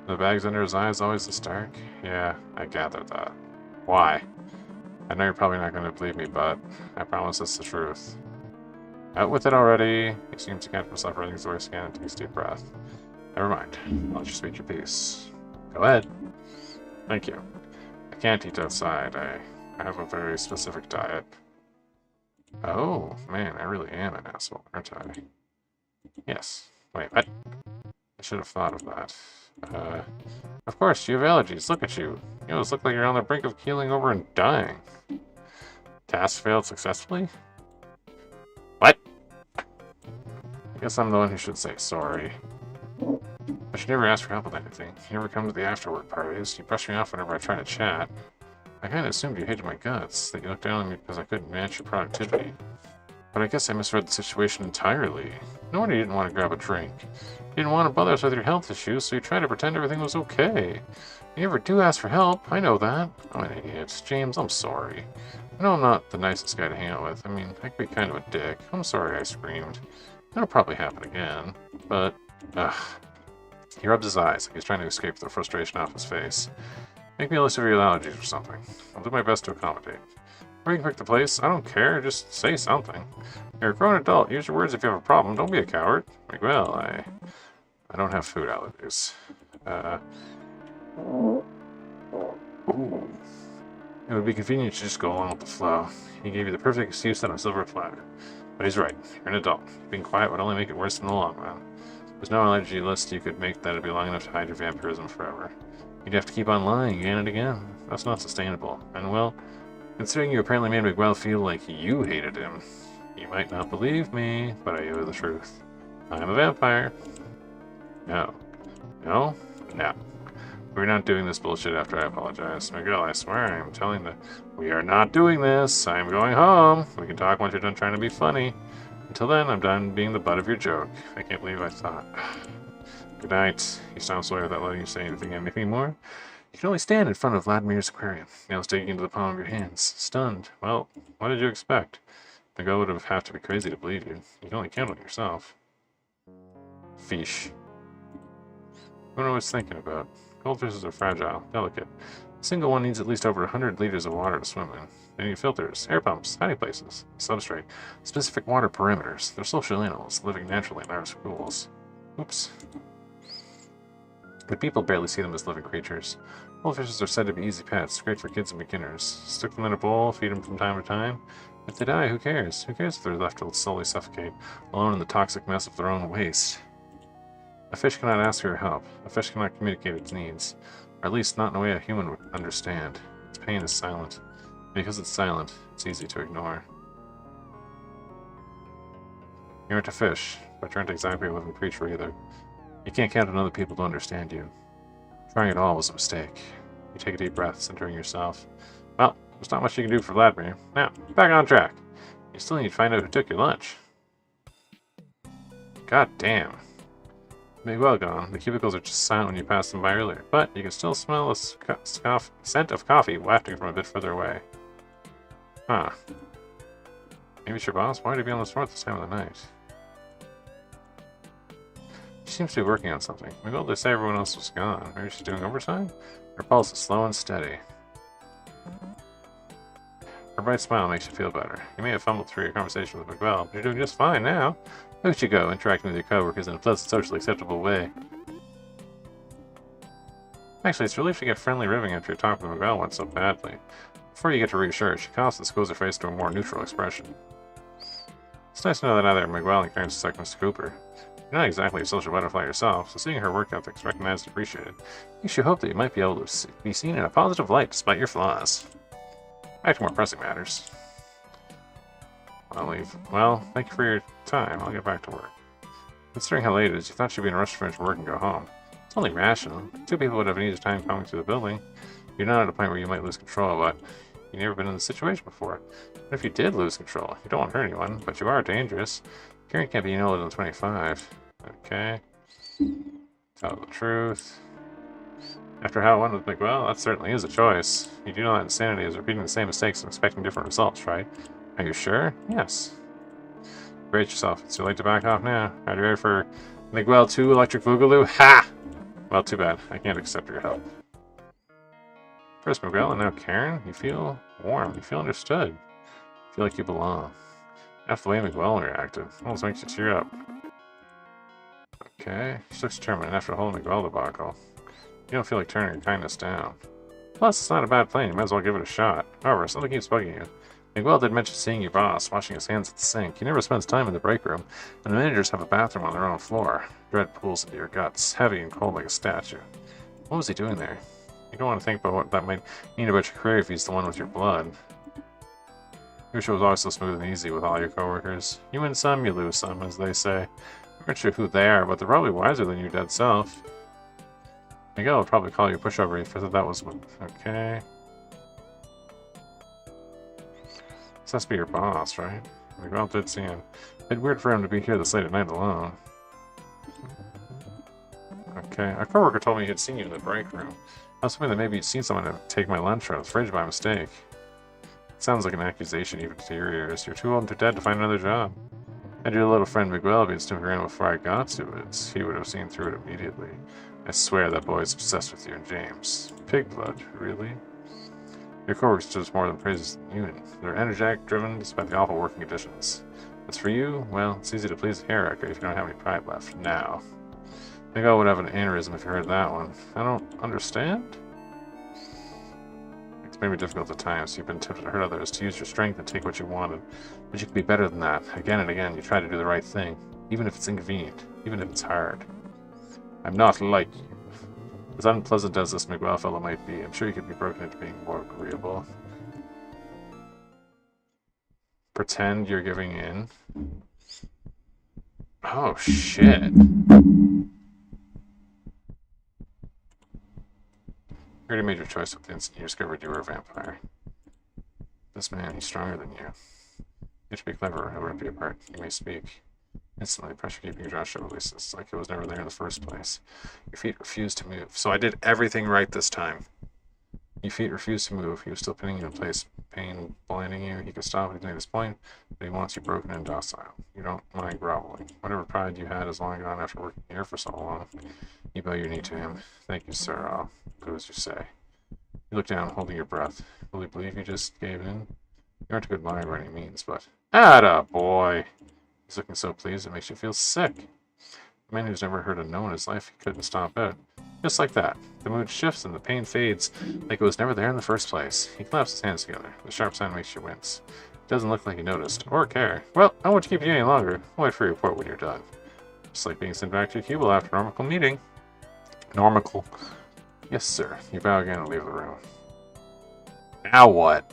The bags under his eyes always this dark? Yeah, I gathered that. Why? I know you're probably not going to believe me, but I promise it's the truth. Out with it already. He seems to catch himself running his voice again and takes a deep breath. Never mind. I'll let you speak your piece. Go ahead. Thank you. I can't eat outside. I have a very specific diet. Oh, man, I really am an asshole, aren't I? Yes. Wait, what? I should have thought of that. Of course, you have allergies. Look at you. You always look like you're on the brink of keeling over and dying. Task failed successfully? What? I guess I'm the one who should say sorry. But you never ask for help with anything. You never come to the after-work parties. You brush me off whenever I try to chat. I kind of assumed you hated my guts, that you looked down on me because I couldn't match your productivity. But I guess I misread the situation entirely. No wonder you didn't want to grab a drink. You didn't want to bother us with your health issues, so you tried to pretend everything was okay. You never do ask for help, I know that. I'm an idiot. James, I'm sorry. I know I'm not the nicest guy to hang out with. I mean, I could be kind of a dick. I'm sorry I screamed. That'll probably happen again. But, ugh. He rubs his eyes like he's trying to escape the frustration off his face. Make me a list of your allergies or something. I'll do my best to accommodate. Or you can pick the place. I don't care. Just say something. You're a grown adult. Use your words if you have a problem. Don't be a coward. Like, well, I don't have food allergies. Ooh. It would be convenient to just go along with the flow. He gave you the perfect excuse on a silver platter. But he's right. You're an adult. Being quiet would only make it worse in the long run. There's no allergy list you could make that'd be long enough to hide your vampirism forever. You'd have to keep on lying again and again. That's not sustainable. And well, considering you apparently made Miguel feel like you hated him, you might not believe me, but I owe the truth. I'm a vampire. No. No? No. We're not doing this bullshit after I apologize. Miguel, I swear I am telling the... We are not doing this. I'm going home. We can talk once you're done trying to be funny. Until then, I'm done being the butt of your joke. I can't believe I thought... Good night. He stomps away without letting you say anything more. You can only stand in front of Vladimir's aquarium, nails digging into the palm of your hands. Stunned. Well, what did you expect? Miguel would have to be crazy to believe you. You can only count on yourself. Fish. Who knows what he's thinking about? Goldfishes are fragile, delicate. A single one needs at least over 100 liters of water to swim in. They need filters, air pumps, hiding places, substrate, specific water perimeters. They're social animals, living naturally in large pools. Oops. But people barely see them as living creatures. Goldfishes are said to be easy pets, great for kids and beginners. Stick them in a bowl, feed them from time to time. If they die, who cares? Who cares if they're left to slowly suffocate, alone in the toxic mess of their own waste? A fish cannot ask for help. A fish cannot communicate its needs. Or at least not in a way a human would understand. Its pain is silent. Because it's silent, it's easy to ignore. You aren't a fish, but you aren't exactly a living creature either. You can't count on other people to understand you. Trying it all was a mistake. You take a deep breath, centering yourself. Well, there's not much you can do for Vladimir. Now, back on track. You still need to find out who took your lunch. God damn. Miguel gone. The cubicles are just silent when you passed them by earlier, but you can still smell the scent of coffee wafting from a bit further away. Huh. Maybe it's your boss? Why would he be on this floor at this time of the night? She seems to be working on something. Miguel, they say everyone else was gone. Maybe she's doing overtime? Her pulse is slow and steady. Her bright smile makes you feel better. You may have fumbled through your conversation with Miguel, but you're doing just fine now. Look at you go, interacting with your coworkers in a pleasant, socially acceptable way. Actually, it's a relief to get friendly ribbing after your talk with Miguel went so badly. Before you get to reassure her, she coughs and screws her face to a more neutral expression. It's nice to know that neither Miguel and Karen suspect Mr. Cooper. You're not exactly a social butterfly yourself, so seeing her work ethics recognized and appreciated makes you hope that you might be able to be seen in a positive light despite your flaws. Back to more pressing matters. I'll leave. Well, thank you for your time. I'll get back to work. Considering how late it is, you thought you'd be in a rush to finish work and go home. It's only rational. Two people would have needed time coming to the building. You're not at a point where you might lose control, but you've never been in this situation before. And if you did lose control, you don't want to hurt anyone, but you are dangerous. Karen can't be older than 25. Okay. Tell the truth. After how it went with Miguel, that certainly is a choice. You do know that insanity is repeating the same mistakes and expecting different results, right? Are you sure? Yes. Brace yourself. It's too late to back off now. Are you ready for Miguel 2 Electric Boogaloo? Ha! Well, too bad. I can't accept your help. First Miguel and now Karen, you feel warm. You feel understood. You feel like you belong. After the way Miguel reacted, almost makes you tear up. Okay. She looks determined after the whole Miguel debacle. You don't feel like turning your kindness down. Plus, it's not a bad plan. You might as well give it a shot. However, something keeps bugging you. Miguel did mention seeing your boss washing his hands at the sink. He never spends time in the break room, and the managers have a bathroom on their own floor. Dread pulls into your guts, heavy and cold like a statue. What was he doing there? You don't want to think about what that might mean about your career if he's the one with your blood. You wish it was always so smooth and easy with all your coworkers. You win some, you lose some, as they say. I'm not sure who they are, but they're probably wiser than your dead self. Miguel will probably call you a pushover if that was what... Okay. This has to be your boss, right? Miguel did see him. It's weird for him to be here this late at night alone. Okay. A coworker told me he had seen you in the break room. I was hoping that maybe you'd seen someone take my lunch out of the fridge by mistake. It sounds like an accusation even to your ears. You're too old and too dead to find another job. Had your little friend Miguel been snooping around before I got to it, he would have seen through it immediately. I swear that boy is obsessed with you and James. Pig blood, really? Your coworkers just more than praises you. They're energetic, driven, despite the awful working conditions. As for you, well, it's easy to please a hierarchy if you don't have any pride left. Now. Miguel would have an aneurysm if you heard that one. I don't understand? It's maybe difficult at times. You've been tempted to hurt others, to use your strength and take what you wanted. But you can be better than that. Again and again, you try to do the right thing. Even if it's inconvenient. Even if it's hard. I'm not like you. As unpleasant as this Miguel fellow might be, I'm sure you could be broken into being more agreeable. Pretend you're giving in. Oh, shit. You already made your choice with the instant you discovered you were a vampire. This man, he's stronger than you. You should be clever, he'll rip you apart. You may speak. Instantly, pressure keeping your jaw shut releases, like it was never there in the first place. Your feet refused to move. So I did everything right this time. Your feet refused to move. He was still pinning you in place. Pain blinding you. He could stop at this point, but he wants you broken and docile. You don't mind groveling. Whatever pride you had is long gone after working here for so long. You bow your knee to him. Thank you, sir. I'll do as you say. You look down, holding your breath. Will you believe you just gave in? You aren't a good liar by any means, but... Atta boy! He's looking so pleased it makes you feel sick. A man who's never heard a no in his life, he couldn't stop out. Just like that. The mood shifts and the pain fades like it was never there in the first place. He claps his hands together. The sharp sound makes you wince. Doesn't look like you noticed, or care. Well, I won't keep you any longer. I'll wait for your report when you're done. Just like being sent back to your cubicle after a normal meeting. Normal. Yes, sir. You bow again and leave the room. Now what?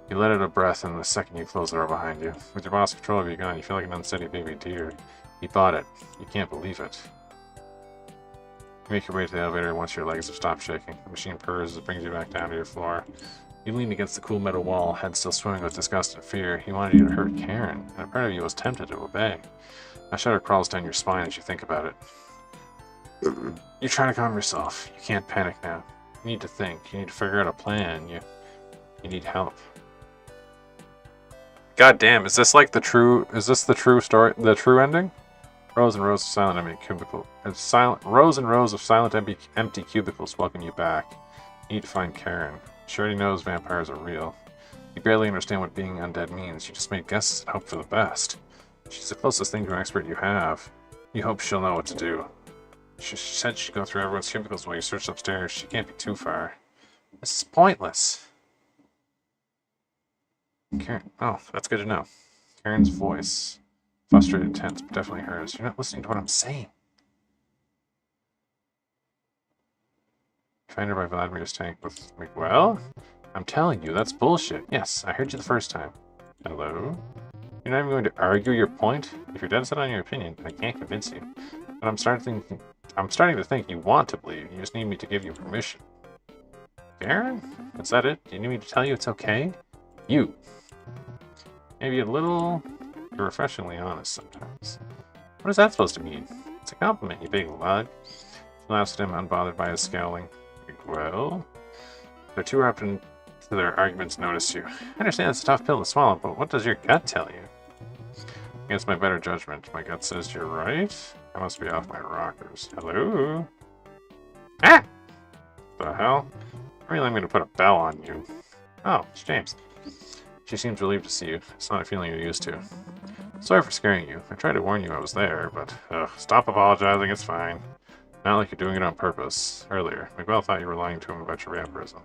You let out a breath, and the second you close the door behind you. With your boss control of you gone, you feel like an unsteady baby deer. You bought it. You can't believe it. You make your way to the elevator once your legs have stopped shaking. The machine purrs as it brings you back down to your floor. You lean against the cool metal wall, head still swimming with disgust and fear. He wanted you to hurt Karen, and a part of you was tempted to obey. A shudder crawls down your spine as you think about it. You try to calm yourself. You can't panic now. You need to think. You need to figure out a plan. You need help. God damn, is this like the true story, the true ending? Rows and rows of silent empty cubicles welcome you back. You need to find Karen. She already knows vampires are real. You barely understand what being undead means. You just make guesses and hope for the best. She's the closest thing to an expert you have. You hope she'll know what to do. She said she'd go through everyone's cubicles while you searched upstairs. She can't be too far. This is pointless. Karen. Oh, that's good to know. Karen's voice. Frustrated, tense, but definitely hers. You're not listening to what I'm saying. You find her by Vladimir's tank with Miguel? I'm telling you, that's bullshit. Yes, I heard you the first time. Hello? You're not even going to argue your point? If you're dead set on your opinion, I can't convince you. But I'm starting to think you want to believe. You just need me to give you permission. Karen? Is that it? Do you need me to tell you it's okay? You. Maybe a little... You're refreshingly honest sometimes. What is that supposed to mean? It's a compliment, you big lug. She laughs at him, unbothered by his scowling. Well? They're too wrapped into their arguments to notice you. I understand it's a tough pill to swallow, but what does your gut tell you? Against my better judgment, my gut says you're right. I must be off my rockers. Hello? Ah! The hell? I really am going to put a bell on you. Oh, it's James. She seems relieved to see you. It's not a feeling you're used to. Sorry for scaring you. I tried to warn you I was there, but stop apologizing, it's fine. Not like you're doing it on purpose. Earlier, Miguel thought you were lying to him about your vampirism.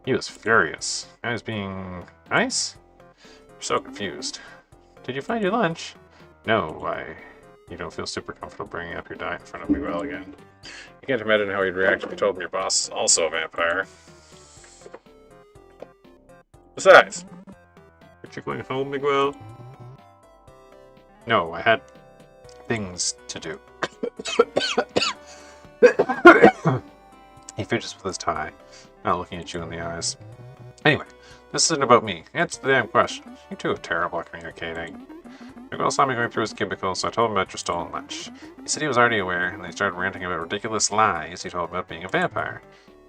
He was furious. I was being nice? You're so confused. Did you find your lunch? No, you don't feel super comfortable bringing up your diet in front of Miguel again. You can't imagine how he'd react if you told him your boss is also a vampire. Besides, aren't you going home, Miguel? No, I had things to do. He fidgets with his tie, not looking at you in the eyes. Anyway, this isn't about me. Answer the damn question. You two are terrible at communicating. Miguel saw me going through his cubicle, so I told him about your stolen lunch. He said he was already aware, and they started ranting about ridiculous lies he told about being a vampire.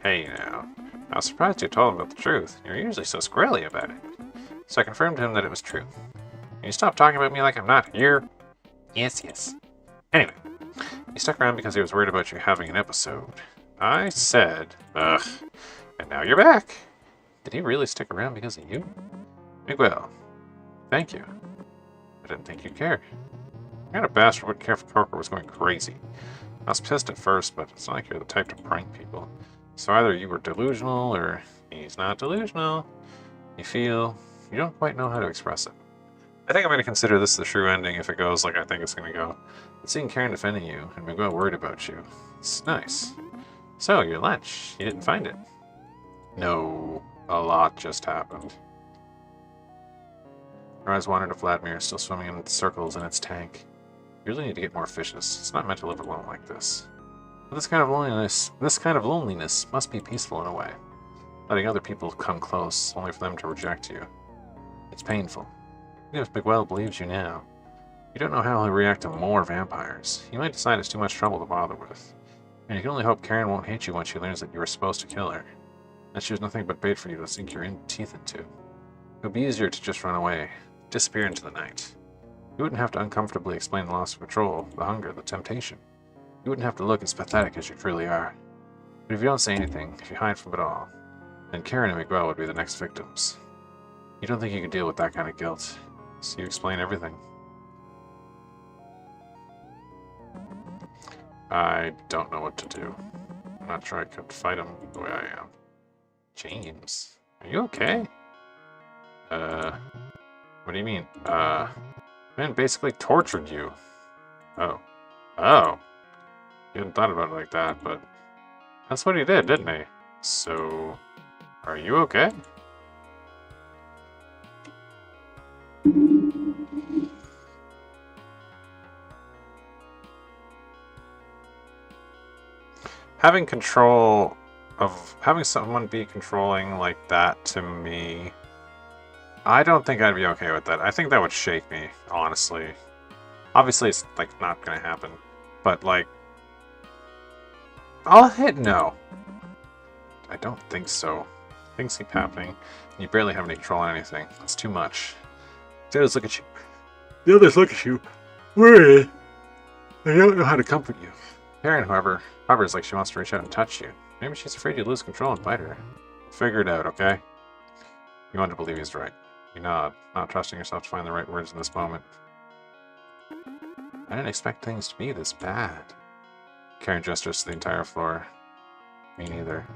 Hey, now. I was surprised you told him about the truth. You're usually so squirrely about it. So I confirmed to him that it was true. Can you stop talking about me like I'm not here? Yes. Anyway, he stuck around because he was worried about you having an episode. I said, ugh, and now you're back. Did he really stick around because of you? Miguel, thank you. I didn't think you'd care. What kind of bastard would care if Corker was going crazy? I was pissed at first, but it's not like you're the type to prank people. So either you were delusional, or he's not delusional. You don't quite know how to express it. I think I'm going to consider this the true ending if it goes like I think it's going to go. But seeing Karen defending you, and Miguel worried about you, it's nice. So, your lunch, you didn't find it? No, a lot just happened. Her eyes wandered to Vladimir, still swimming in circles in its tank. You really need to get more vicious. It's not meant to live alone like this. But this kind of loneliness must be peaceful in a way. Letting other people come close, only for them to reject you. It's painful. Even if Miguel believes you now, you don't know how he'll react to more vampires. He might decide it's too much trouble to bother with. And you can only hope Karen won't hate you when she learns that you were supposed to kill her. That she was nothing but bait for you to sink your teeth into. It would be easier to just run away, disappear into the night. You wouldn't have to uncomfortably explain the loss of control, the hunger, the temptation. You wouldn't have to look as pathetic as you truly are. But if you don't say anything, if you hide from it all, then Karen and Miguel would be the next victims. You don't think you could deal with that kind of guilt, so you explain everything. I don't know what to do. I'm not sure I could fight him the way I am. James, are you okay? What do you mean? Man basically tortured you. Oh. Oh. You hadn't thought about it like that, but that's what he did, didn't he? So, are you okay? Having control of having someone be controlling like that to me, I don't think I'd be okay with that. I think that would shake me, honestly. Obviously, it's like not gonna happen, but like, I'll hit no. I don't think so. Things keep happening. And you barely have any control on anything. That's too much. The others look at you. The others look at you, worried. They don't know how to comfort you. Karen, however, hovers like she wants to reach out and touch you. Maybe she's afraid you lose control and bite her. Figure it out, okay? You want to believe he's right. You nod, not trusting yourself to find the right words in this moment. I didn't expect things to be this bad. Karen gestures to the entire floor. Me neither.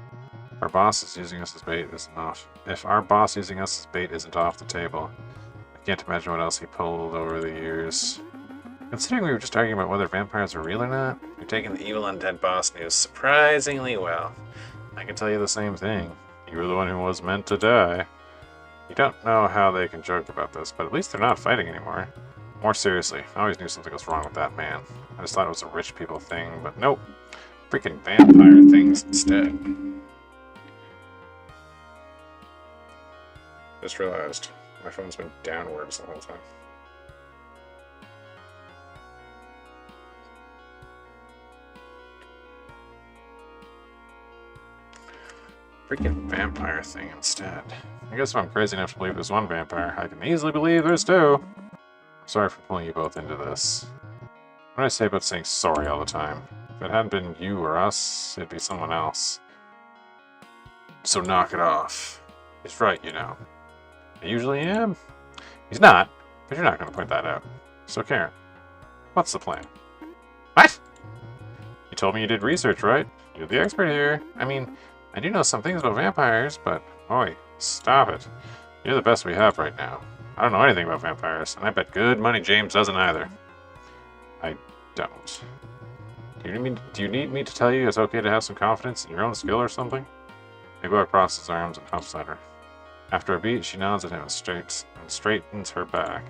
Our boss is using us as bait isn't off. If our boss using us as bait isn't off the table, I can't imagine what else he pulled over the years. Considering we were just arguing about whether vampires are real or not, you're taking the evil undead boss news surprisingly well. I can tell you the same thing. You were the one who was meant to die. You don't know how they can joke about this, but at least they're not fighting anymore. More seriously, I always knew something was wrong with that man. I just thought it was a rich people thing, but nope. Freaking vampire things instead. Just realized my phone's been downwards the whole time. Freaking vampire thing instead. I guess if I'm crazy enough to believe there's one vampire, I can easily believe there's two. Sorry for pulling you both into this. What do I say about saying sorry all the time? If it hadn't been you or us, it'd be someone else. So knock it off. He's right, you know. I usually am. He's not, but you're not going to point that out. So Karen, what's the plan? What? You told me you did research, right? You're the expert here. I mean, I do know some things about vampires, but oi, stop it. You're the best we have right now. I don't know anything about vampires, and I bet good money James doesn't either. I don't. Do you need me to tell you it's okay to have some confidence in your own skill or something? Igor crosses his arms and huffs at her. After a beat, she nods at him and straightens her back.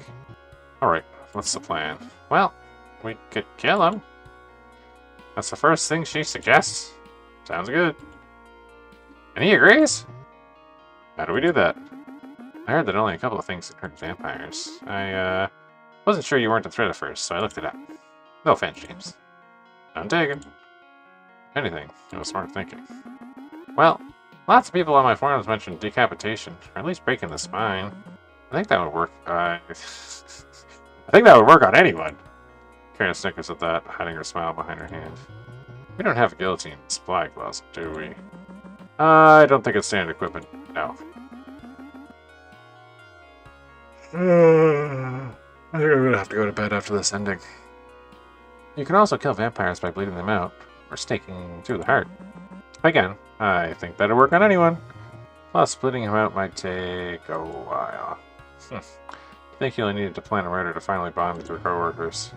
Alright, what's the plan? Well, we could kill him. That's the first thing she suggests. Sounds good. And he agrees? How do we do that? I heard that only a couple of things can hurt vampires. I wasn't sure you weren't a threat at first, so I looked it up. No offense, James. None taken. If anything, it was smart thinking. Well, lots of people on my forums mentioned decapitation, or at least breaking the spine. I think that would work. I think that would work on anyone. Karen snickers at that, hiding her smile behind her hand. We don't have a guillotine in supply closet, do we? I don't think it's standard equipment. No. I think I'm gonna have to go to bed after this ending. You can also kill vampires by bleeding them out, or staking through the heart. Again, I think that'd work on anyone. Plus, splitting him out might take a while. I think you only needed to plant a murder to finally bond with your coworkers.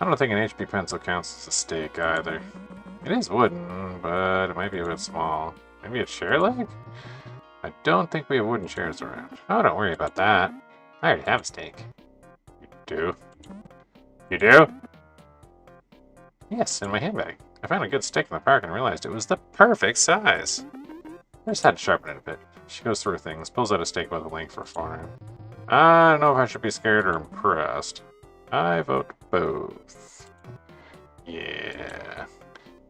I don't think an HP pencil counts as a stake either. It is wooden, but it might be a bit small. Maybe a chair leg? I don't think we have wooden chairs around. Oh, don't worry about that. I already have a stake. You do? You do? Yes, in my handbag. I found a good stick in the park and realized it was the perfect size. I just had to sharpen it a bit. She goes through her things, pulls out a stake with a link for a forearm. I don't know if I should be scared or impressed. I vote both. Yeah.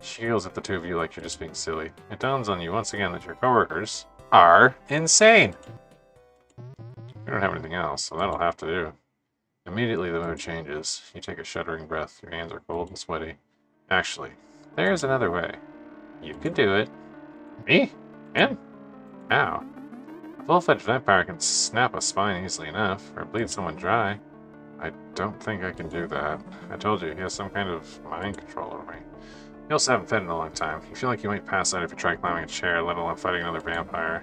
She yells at the two of you like you're just being silly. It dawns on you once again that your coworkers are insane. We don't have anything else, so that'll have to do. Immediately the mood changes. You take a shuddering breath. Your hands are cold and sweaty. Actually, there's another way. You could do it. Me? Him? How? A full-fledged vampire can snap a spine easily enough, or bleed someone dry. I don't think I can do that. I told you, he has some kind of mind control over me. You also haven't fed in a long time. You feel like you might pass out if you try climbing a chair, let alone fighting another vampire.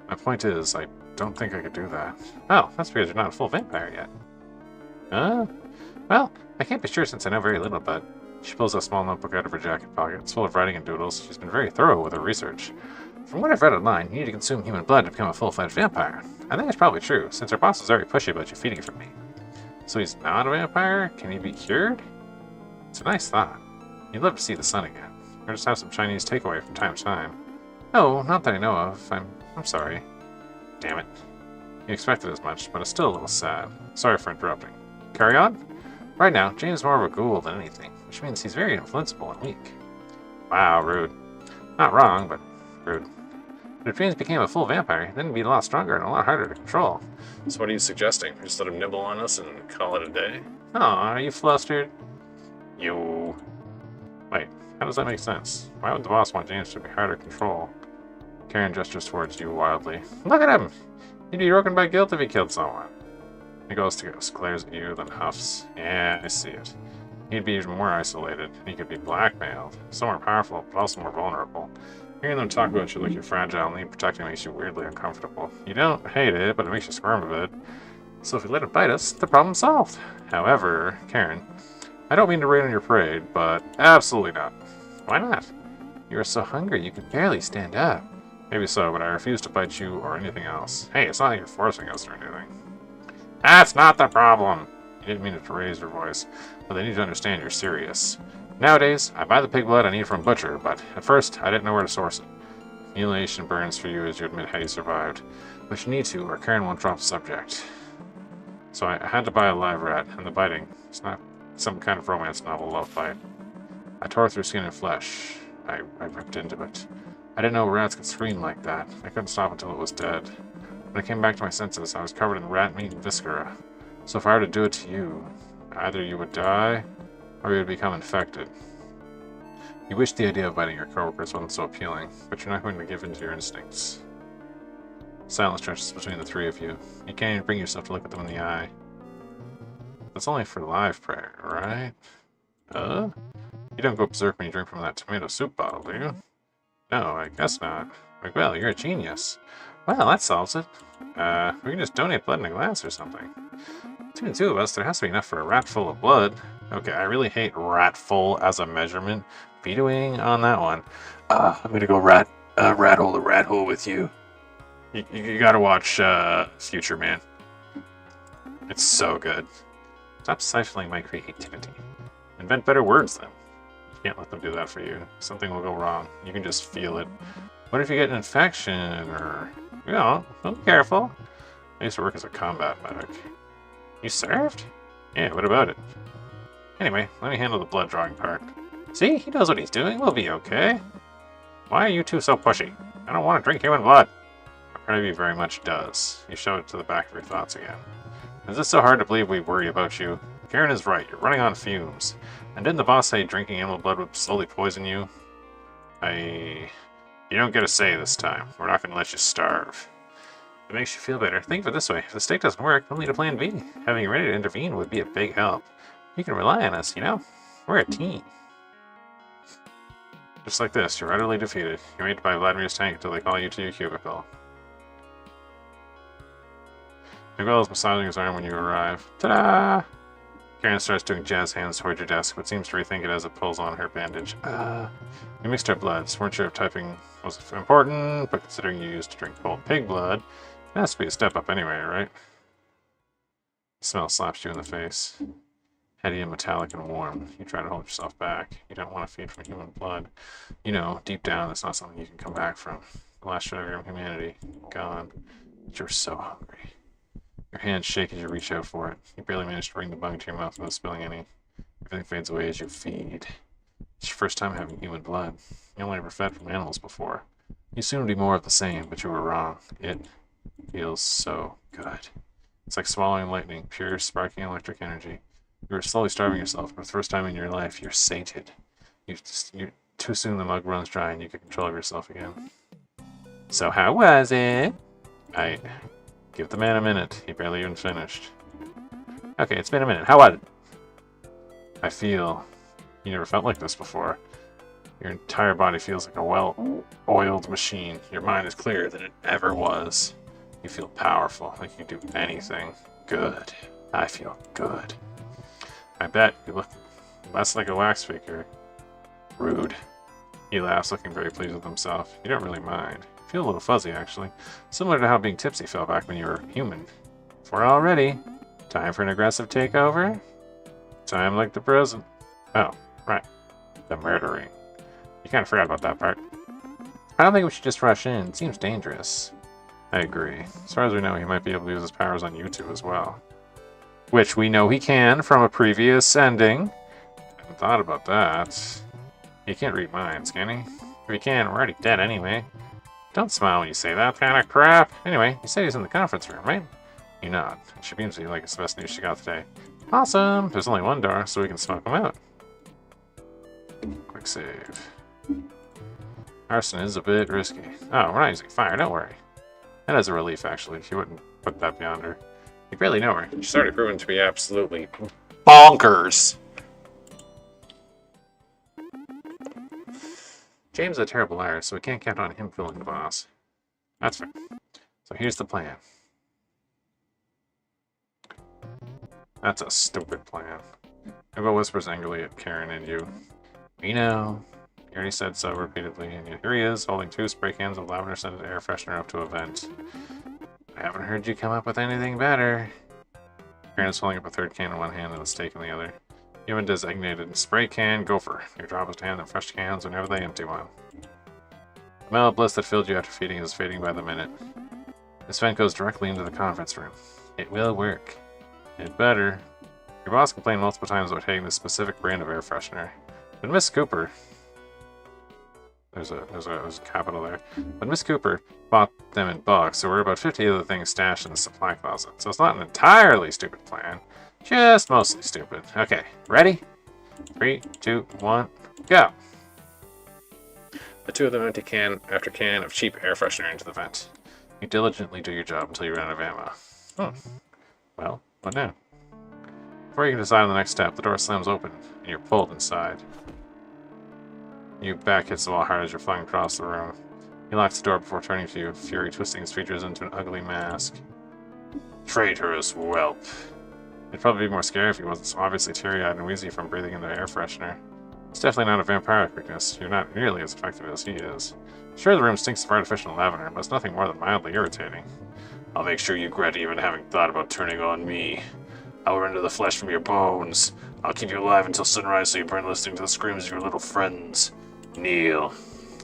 My point is, I don't think I could do that. Oh, that's because you're not a full vampire yet. Huh? Well, I can't be sure since I know very little, but she pulls a small notebook out of her jacket pocket. It's full of writing and doodles. She's been very thorough with her research. From what I've read online, you need to consume human blood to become a full-fledged vampire. I think it's probably true, since our boss was very pushy about you feeding it from me. So he's not a vampire? Can he be cured? It's a nice thought. You'd love to see the sun again, or just have some Chinese takeaway from time to time. No, not that I know of. I'm sorry. Damn it. You expected as much, but it's still a little sad. Sorry for interrupting. Carry on? Right now, James is more of a ghoul than anything, which means he's very influenceable and weak. Wow, rude. Not wrong, but rude. But if James became a full vampire, then he'd be a lot stronger and a lot harder to control. So what are you suggesting? Just let him nibble on us and call it a day? Oh, are you flustered? You. Wait, how does that make sense? Why would the boss want James to be harder to control? Karen gestures towards you wildly. Look at him! He'd be broken by guilt if he killed someone. He goes to ghost, glares at you, then huffs. Yeah, I see it. He'd be even more isolated. He could be blackmailed. So more powerful, but also more vulnerable. Hearing them talk about you like you're fragile and need protecting makes you weirdly uncomfortable. You don't hate it, but it makes you squirm a bit. So if you let it bite us, the problem's solved. However, Karen, I don't mean to rain on your parade, but absolutely not. Why not? You are so hungry you could barely stand up. Maybe so, but I refuse to bite you or anything else. Hey, it's not like you're forcing us or anything. That's not the problem! You didn't mean it to raise your voice, but they need to understand you're serious. Nowadays, I buy the pig blood I need from Butcher, but at first, I didn't know where to source it. Humiliation burns for you as you admit how you survived. But you need to, or Karen won't drop the subject. So I had to buy a live rat, and the biting, it's not some kind of romance novel love bite. I tore through skin and flesh. I ripped into it. I didn't know rats could scream like that. I couldn't stop until it was dead. When I came back to my senses, I was covered in rat meat and viscera. So if I were to do it to you, either you would die, or you would become infected. You wish the idea of biting your coworkers wasn't so appealing, but you're not going to give in to your instincts. Silence stretches between the three of you. You can't even bring yourself to look at them in the eye. That's only for live prayer, right? You don't go berserk when you drink from that tomato soup bottle, do you? No, I guess not. Well, you're a genius. Well, that solves it. We can just donate blood in a glass or something. Between the two of us, there has to be enough for a rat full of blood. Okay, I really hate rat full as a measurement. Vetoing on that one. I'm gonna go rat hole to rat hole with you. You gotta watch Future Man. It's so good. Stop siphoning my creativity. Invent better words then. You can't let them do that for you. Something will go wrong. You can just feel it. What if you get an infection or... You know, be careful. I used to work as a combat medic. You served? Yeah, what about it? Anyway, let me handle the blood drawing part. See, he knows what he's doing. We'll be okay. Why are you two so pushy? I don't want to drink human blood. A part of you very much does. You shove it to the back of your thoughts again. Is it so hard to believe we worry about you? Karen is right. You're running on fumes. And didn't the boss say drinking animal blood would slowly poison you? You don't get a say this time. We're not going to let you starve. If it makes you feel better, think of it this way. If the steak doesn't work, we'll need a plan B. Having you ready to intervene would be a big help. You can rely on us, you know? We're a team. Just like this, you're utterly defeated. You wait to buy Vladimir's tank until they call you to your cubicle. Miguel is massaging his arm when you arrive. Ta-da! Karen starts doing jazz hands towards your desk, but seems to rethink it as it pulls on her bandage. You mixed our bloods. Weren't sure if typing was important, but considering you used to drink cold pig blood, it has to be a step up anyway, right? The smell slaps you in the face. Heady and metallic and warm. You try to hold yourself back. You don't want to feed from human blood. You know, deep down, it's not something you can come back from. The last shred of your humanity, gone. But you're so hungry. Your hands shake as you reach out for it. You barely manage to bring the bung to your mouth without spilling any. Everything fades away as you feed. It's your first time having human blood. You only ever fed from animals before. You assumed it'd be more of the same, but you were wrong. It feels so good. It's like swallowing lightning, pure, sparking electric energy. You were slowly starving yourself, but for the first time in your life, you're sated. Too soon the mug runs dry and you get control of yourself again. So how was it? Give the man a minute. He barely even finished. Okay, it's been a minute. How was it? I feel... You never felt like this before. Your entire body feels like a well-oiled machine. Your mind is clearer than it ever was. You feel powerful, like you can do anything. Good. I feel good. I bet you look less like a wax figure. Rude. He laughs, looking very pleased with himself. You don't really mind. You feel a little fuzzy, actually. Similar to how being tipsy felt back when you were human. If we're all ready, time for an aggressive takeover? Time like the present. Oh, right. The murdering. You kind of forgot about that part. I don't think we should just rush in. It seems dangerous. I agree. As far as we know, he might be able to use his powers on you two as well. Which we know he can from a previous ending. I hadn't thought about that. He can't read minds, can he? If he can, we're already dead anyway. Don't smile when you say that kind of crap. Anyway, you said he's in the conference room, right? You nod. She beams at you like it's the best news she got today. Awesome! There's only one door, so we can smoke him out. Quick save. Arson is a bit risky. Oh, we're not using fire, don't worry. That is a relief, actually. She wouldn't put that beyond her. You barely know her. She's already proven to be absolutely bonkers. James is a terrible liar, so we can't count on him fooling the boss. That's fair. So here's the plan. That's a stupid plan. Eva whispers angrily at Karen and you. We know. You already said so repeatedly, and yet here he is, holding 2 spray cans of lavender-scented air freshener up to a vent. I haven't heard you come up with anything better. Karen is holding up a 3rd can in one hand and a steak in the other. You have a designated spray can gopher. Your job is to hand them fresh cans whenever they empty one. The smell of bliss that filled you after feeding is fading by the minute. This vent goes directly into the conference room. It will work. It better. Your boss complained multiple times about hating this specific brand of air freshener. But Miss Cooper... There's a capital there. But Miss Cooper bought them in bulk, so we're about 50 other things stashed in the supply closet. So it's not an entirely stupid plan. Just mostly stupid. Okay, ready? 3, 2, 1, go! The two of them empty can after can of cheap air freshener into the vent. You diligently do your job until you run out of ammo. Well, what now? Before you can decide on the next step, the door slams open, and you're pulled inside. Your back hits the wall hard as you're flung across the room. He locks the door before turning to you, fury twisting his features into an ugly mask. Traitorous whelp. It'd probably be more scary if he wasn't so obviously teary-eyed and wheezy from breathing in the air freshener. It's definitely not a vampiric weakness. You're not nearly as effective as he is. Sure, the room stinks of artificial lavender, but it's nothing more than mildly irritating. I'll make sure you regret even having thought about turning on me. I'll render the flesh from your bones. I'll keep you alive until sunrise so you burn listening to the screams of your little friends. Neil.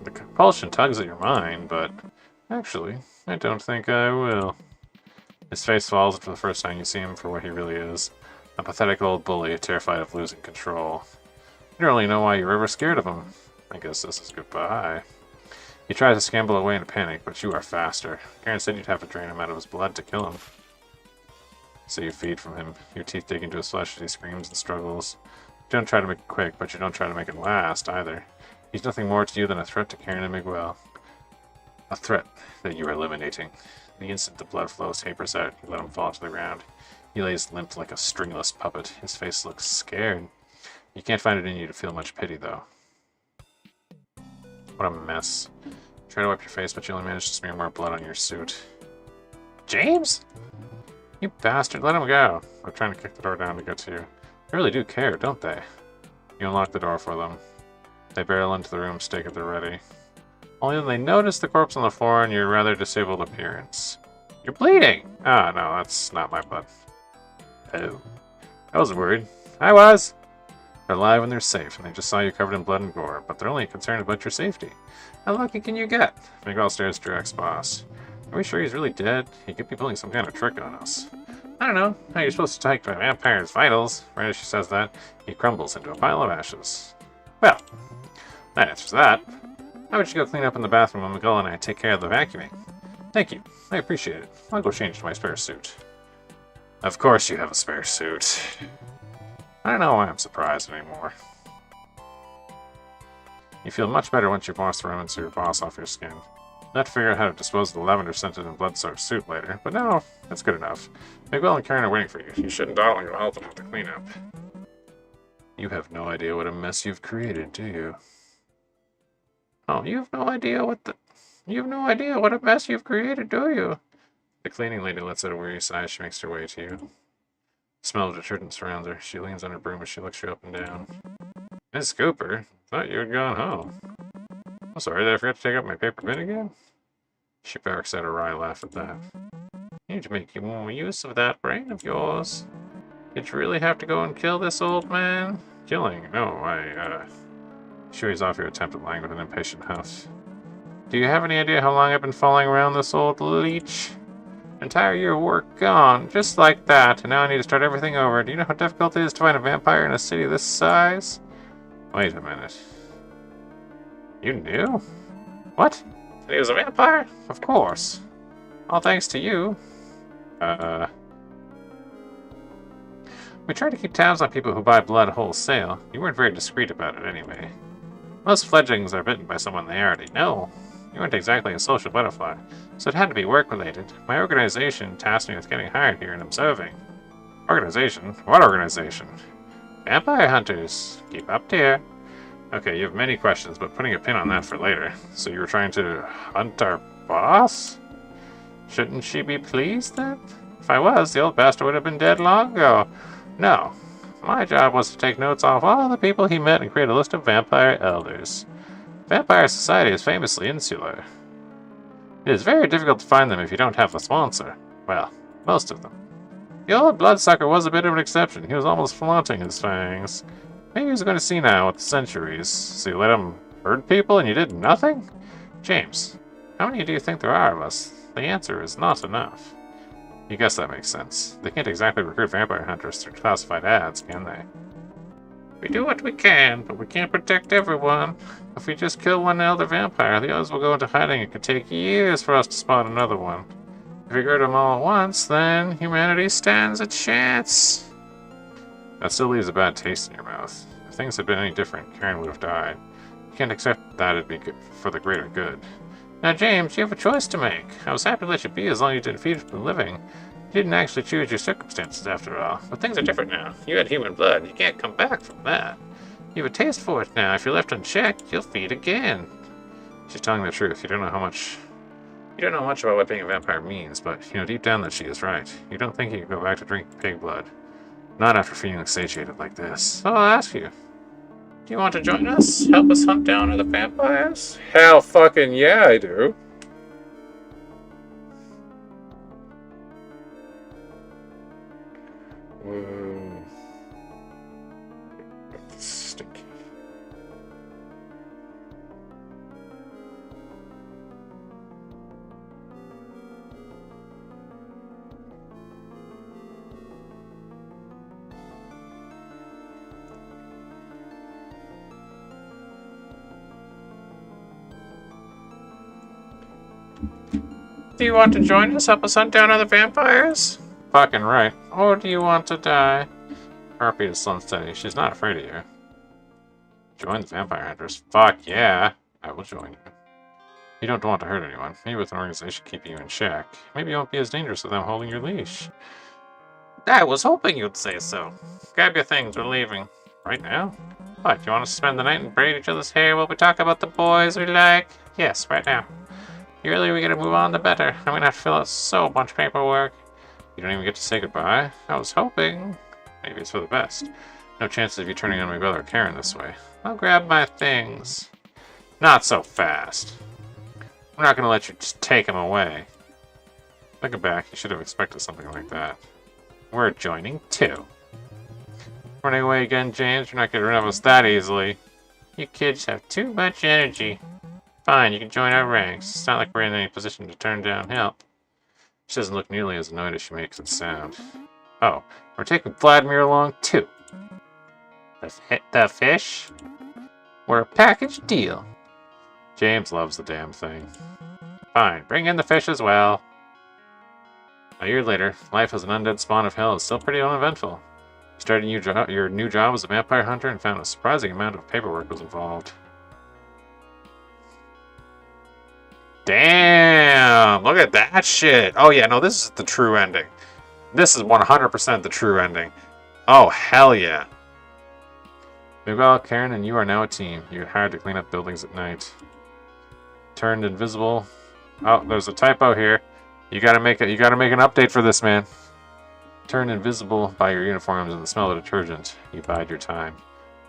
The compulsion tugs at your mind, but actually, I don't think I will. His face falls, and for the first time you see him for what he really is. A pathetic old bully, terrified of losing control. You don't really know why you're ever scared of him. I guess this is goodbye. He tries to scramble away in a panic, but you are faster. Karen said you'd have to drain him out of his blood to kill him. So you feed from him, your teeth dig into his flesh as he screams and struggles. You don't try to make it quick, but you don't try to make it last, either. He's nothing more to you than a threat to Karen and Miguel. A threat that you are eliminating. The instant the blood flow tapers out, you let him fall to the ground. He lays limp like a stringless puppet. His face looks scared. You can't find it in you to feel much pity, though. What a mess. You try to wipe your face, but you only manage to smear more blood on your suit. James? You bastard, let him go. They're trying to kick the door down to get to you. They really do care, don't they? You unlock the door for them. They barrel into the room, stake at the ready. Only then they notice the corpse on the floor and your rather disabled appearance. You're bleeding! Ah, no, that's not my blood. Oh. I was worried. I was! They're alive and they're safe, and they just saw you covered in blood and gore, but they're only concerned about your safety. How lucky can you get? Miguel stares at your ex-boss. Are we sure he's really dead? He could be pulling some kind of trick on us. I don't know. How you're supposed to take a vampire's vitals? Right as she says that, he crumbles into a pile of ashes. Well, that answers that. How about you go clean up in the bathroom while Miguel and I take care of the vacuuming? Thank you. I appreciate it. I'll go change to my spare suit. Of course you have a spare suit. I don't know why I'm surprised anymore. You feel much better once you've washed the remnants of your boss off your skin. You'll have to figure out how to dispose of the lavender-scented and blood-soaked suit later, but no, that's good enough. Miguel and Karen are waiting for you. You shouldn't dawdle and go help them with the cleanup. You have no idea what a mess you've created, do you? Oh, you have no idea what a mess you've created, do you? The cleaning lady lets out a weary sigh as she makes her way to you. The smell of detergent surrounds her. She leans on her broom as she looks you up and down. Miss Cooper, thought you had gone home. I'm sorry, did I forget to take out my paper bin again? She barks out a wry laugh at that. You need to make more use of that brain of yours. Did you really have to go and kill this old man? Killing? No, She waves off your attempt at lying with an impatient huff. Do you have any idea how long I've been following around this old leech? Entire year of work gone, just like that, and now I need to start everything over. Do you know how difficult it is to find a vampire in a city this size? Wait a minute. You knew? What? That he was a vampire? Of course. All thanks to you. We try to keep tabs on people who buy blood wholesale. You weren't very discreet about it anyway. Most fledglings are bitten by someone they already know. You weren't exactly a social butterfly, so it had to be work-related. My organization tasked me with getting hired here and observing. Organization? What organization? Vampire hunters. Keep up, dear. Okay, you have many questions, but putting a pin on that for later. So you were trying to hunt our boss? Shouldn't she be pleased then? If I was, the old bastard would have been dead long ago. No. My job was to take notes off all the people he met and create a list of vampire elders. Vampire society is famously insular. It is very difficult to find them if you don't have a sponsor. Well, most of them. The old bloodsucker was a bit of an exception. He was almost flaunting his fangs. Maybe he was going to see now with the centuries. So you let him hurt people and you did nothing? James, how many do you think there are of us? The answer is not enough. You guess that makes sense. They can't exactly recruit vampire hunters through classified ads, can they? We do what we can, but we can't protect everyone. If we just kill one elder vampire, the others will go into hiding. It could take years for us to spot another one. If we get them all at once, then humanity stands a chance. That still leaves a bad taste in your mouth. If things had been any different, Karen would have died. You can't accept that it'd be good for the greater good. Now, James, you have a choice to make. I was happy to let you be as long as you didn't feed from living. You didn't actually choose your circumstances after all. But things are different now. You had human blood. You can't come back from that. You have a taste for it now. If you're left unchecked, you'll feed again. She's telling the truth. You don't know much about what being a vampire means, but you know deep down that she is right. You don't think you can go back to drinking pig blood. Not after feeling satiated like this. So I'll ask you. Do you want to join us? Help us hunt down other vampires? Hell fucking yeah, I do. Whoa. Stinky. Do you want to join us? Help us hunt down other vampires? Fucking right. Or do you want to die? Heartbeat is slow and steady. She's not afraid of you. Join the vampire hunters? Fuck yeah. I will join you. You don't want to hurt anyone. Maybe with an organization keeping you in check. Maybe you won't be as dangerous with them holding your leash. I was hoping you'd say so. Grab your things, we're leaving. Right now? What, you want us to spend the night and braid each other's hair while we talk about the boys we like? Yes, right now. The earlier we get to move on, the better. I'm gonna have to fill out so much paperwork. You don't even get to say goodbye. I was hoping. Maybe it's for the best. No chances of you turning on my brother Karen this way. I'll grab my things. Not so fast. I'm not gonna let you just take them away. Looking back, you should have expected something like that. We're joining too. Running away again, James? You're not getting rid of us that easily. You kids have too much energy. Fine, you can join our ranks. It's not like we're in any position to turn down help. She doesn't look nearly as annoyed as she makes it sound. Oh, we're taking Vladimir along too. The fish? We're a package deal. James loves the damn thing. Fine, bring in the fish as well. A year later, life as an undead spawn of hell is still pretty uneventful. You started your new job as a vampire hunter and found a surprising amount of paperwork was involved. Damn! Look at that shit! Oh yeah, no, this is the true ending. This is 100% the true ending. Oh, hell yeah. Miguel, Karen, and you are now a team. You get hired to clean up buildings at night. Turned invisible. Oh, there's a typo here. You gotta make an update for this, man. Turned invisible by your uniforms and the smell of detergent, you bide your time.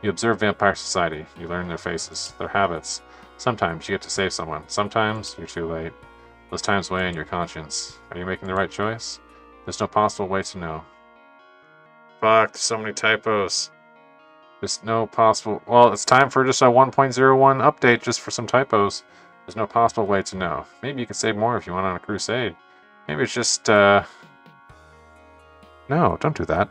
You observe vampire society. You learn their faces, their habits. Sometimes you get to save someone. Sometimes you're too late. Those times weigh on your conscience. Are you making the right choice? There's no possible way to know. Fuck, there's so many typos. There's no possible... Well, it's time for just a 1.01 update just for some typos. There's no possible way to know. Maybe you can save more if you went on a crusade. Maybe it's just, No, don't do that.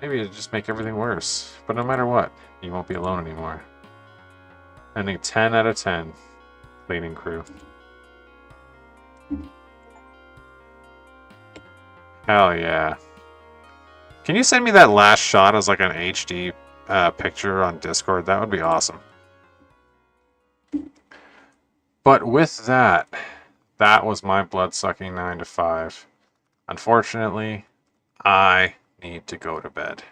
Maybe it'll just make everything worse. But no matter what, you won't be alone anymore. Ending 10 out of 10. Cleaning crew. Hell yeah. Can you send me that last shot as like an HD picture on Discord? That would be awesome. But with that, that was my blood-sucking 9 to 5. Unfortunately, I need to go to bed.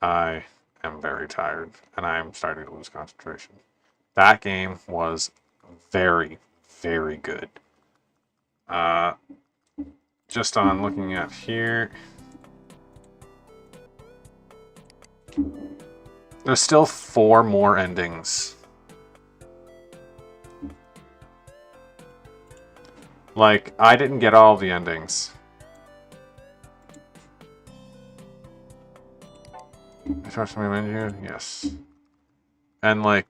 I am very tired, and I am starting to lose concentration. That game was very, very good. Just on looking at here, there's still 4 more endings. Like, I didn't get all the endings. I trust my menu? Yes. And like,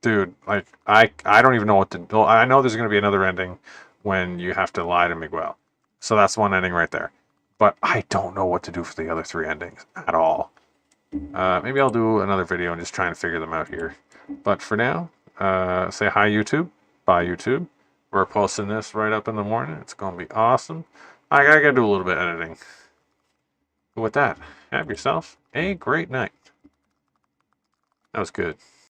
dude, like, I don't even know what to do. I know there's going to be another ending when you have to lie to Miguel. So that's one ending right there. But I don't know what to do for the other 3 endings at all. Maybe I'll do another video and just try and figure them out here. But for now, say hi YouTube. Bye YouTube. We're posting this right up in the morning. It's going to be awesome. I gotta do a little bit of editing. But with that, have yourself a great night. That was good.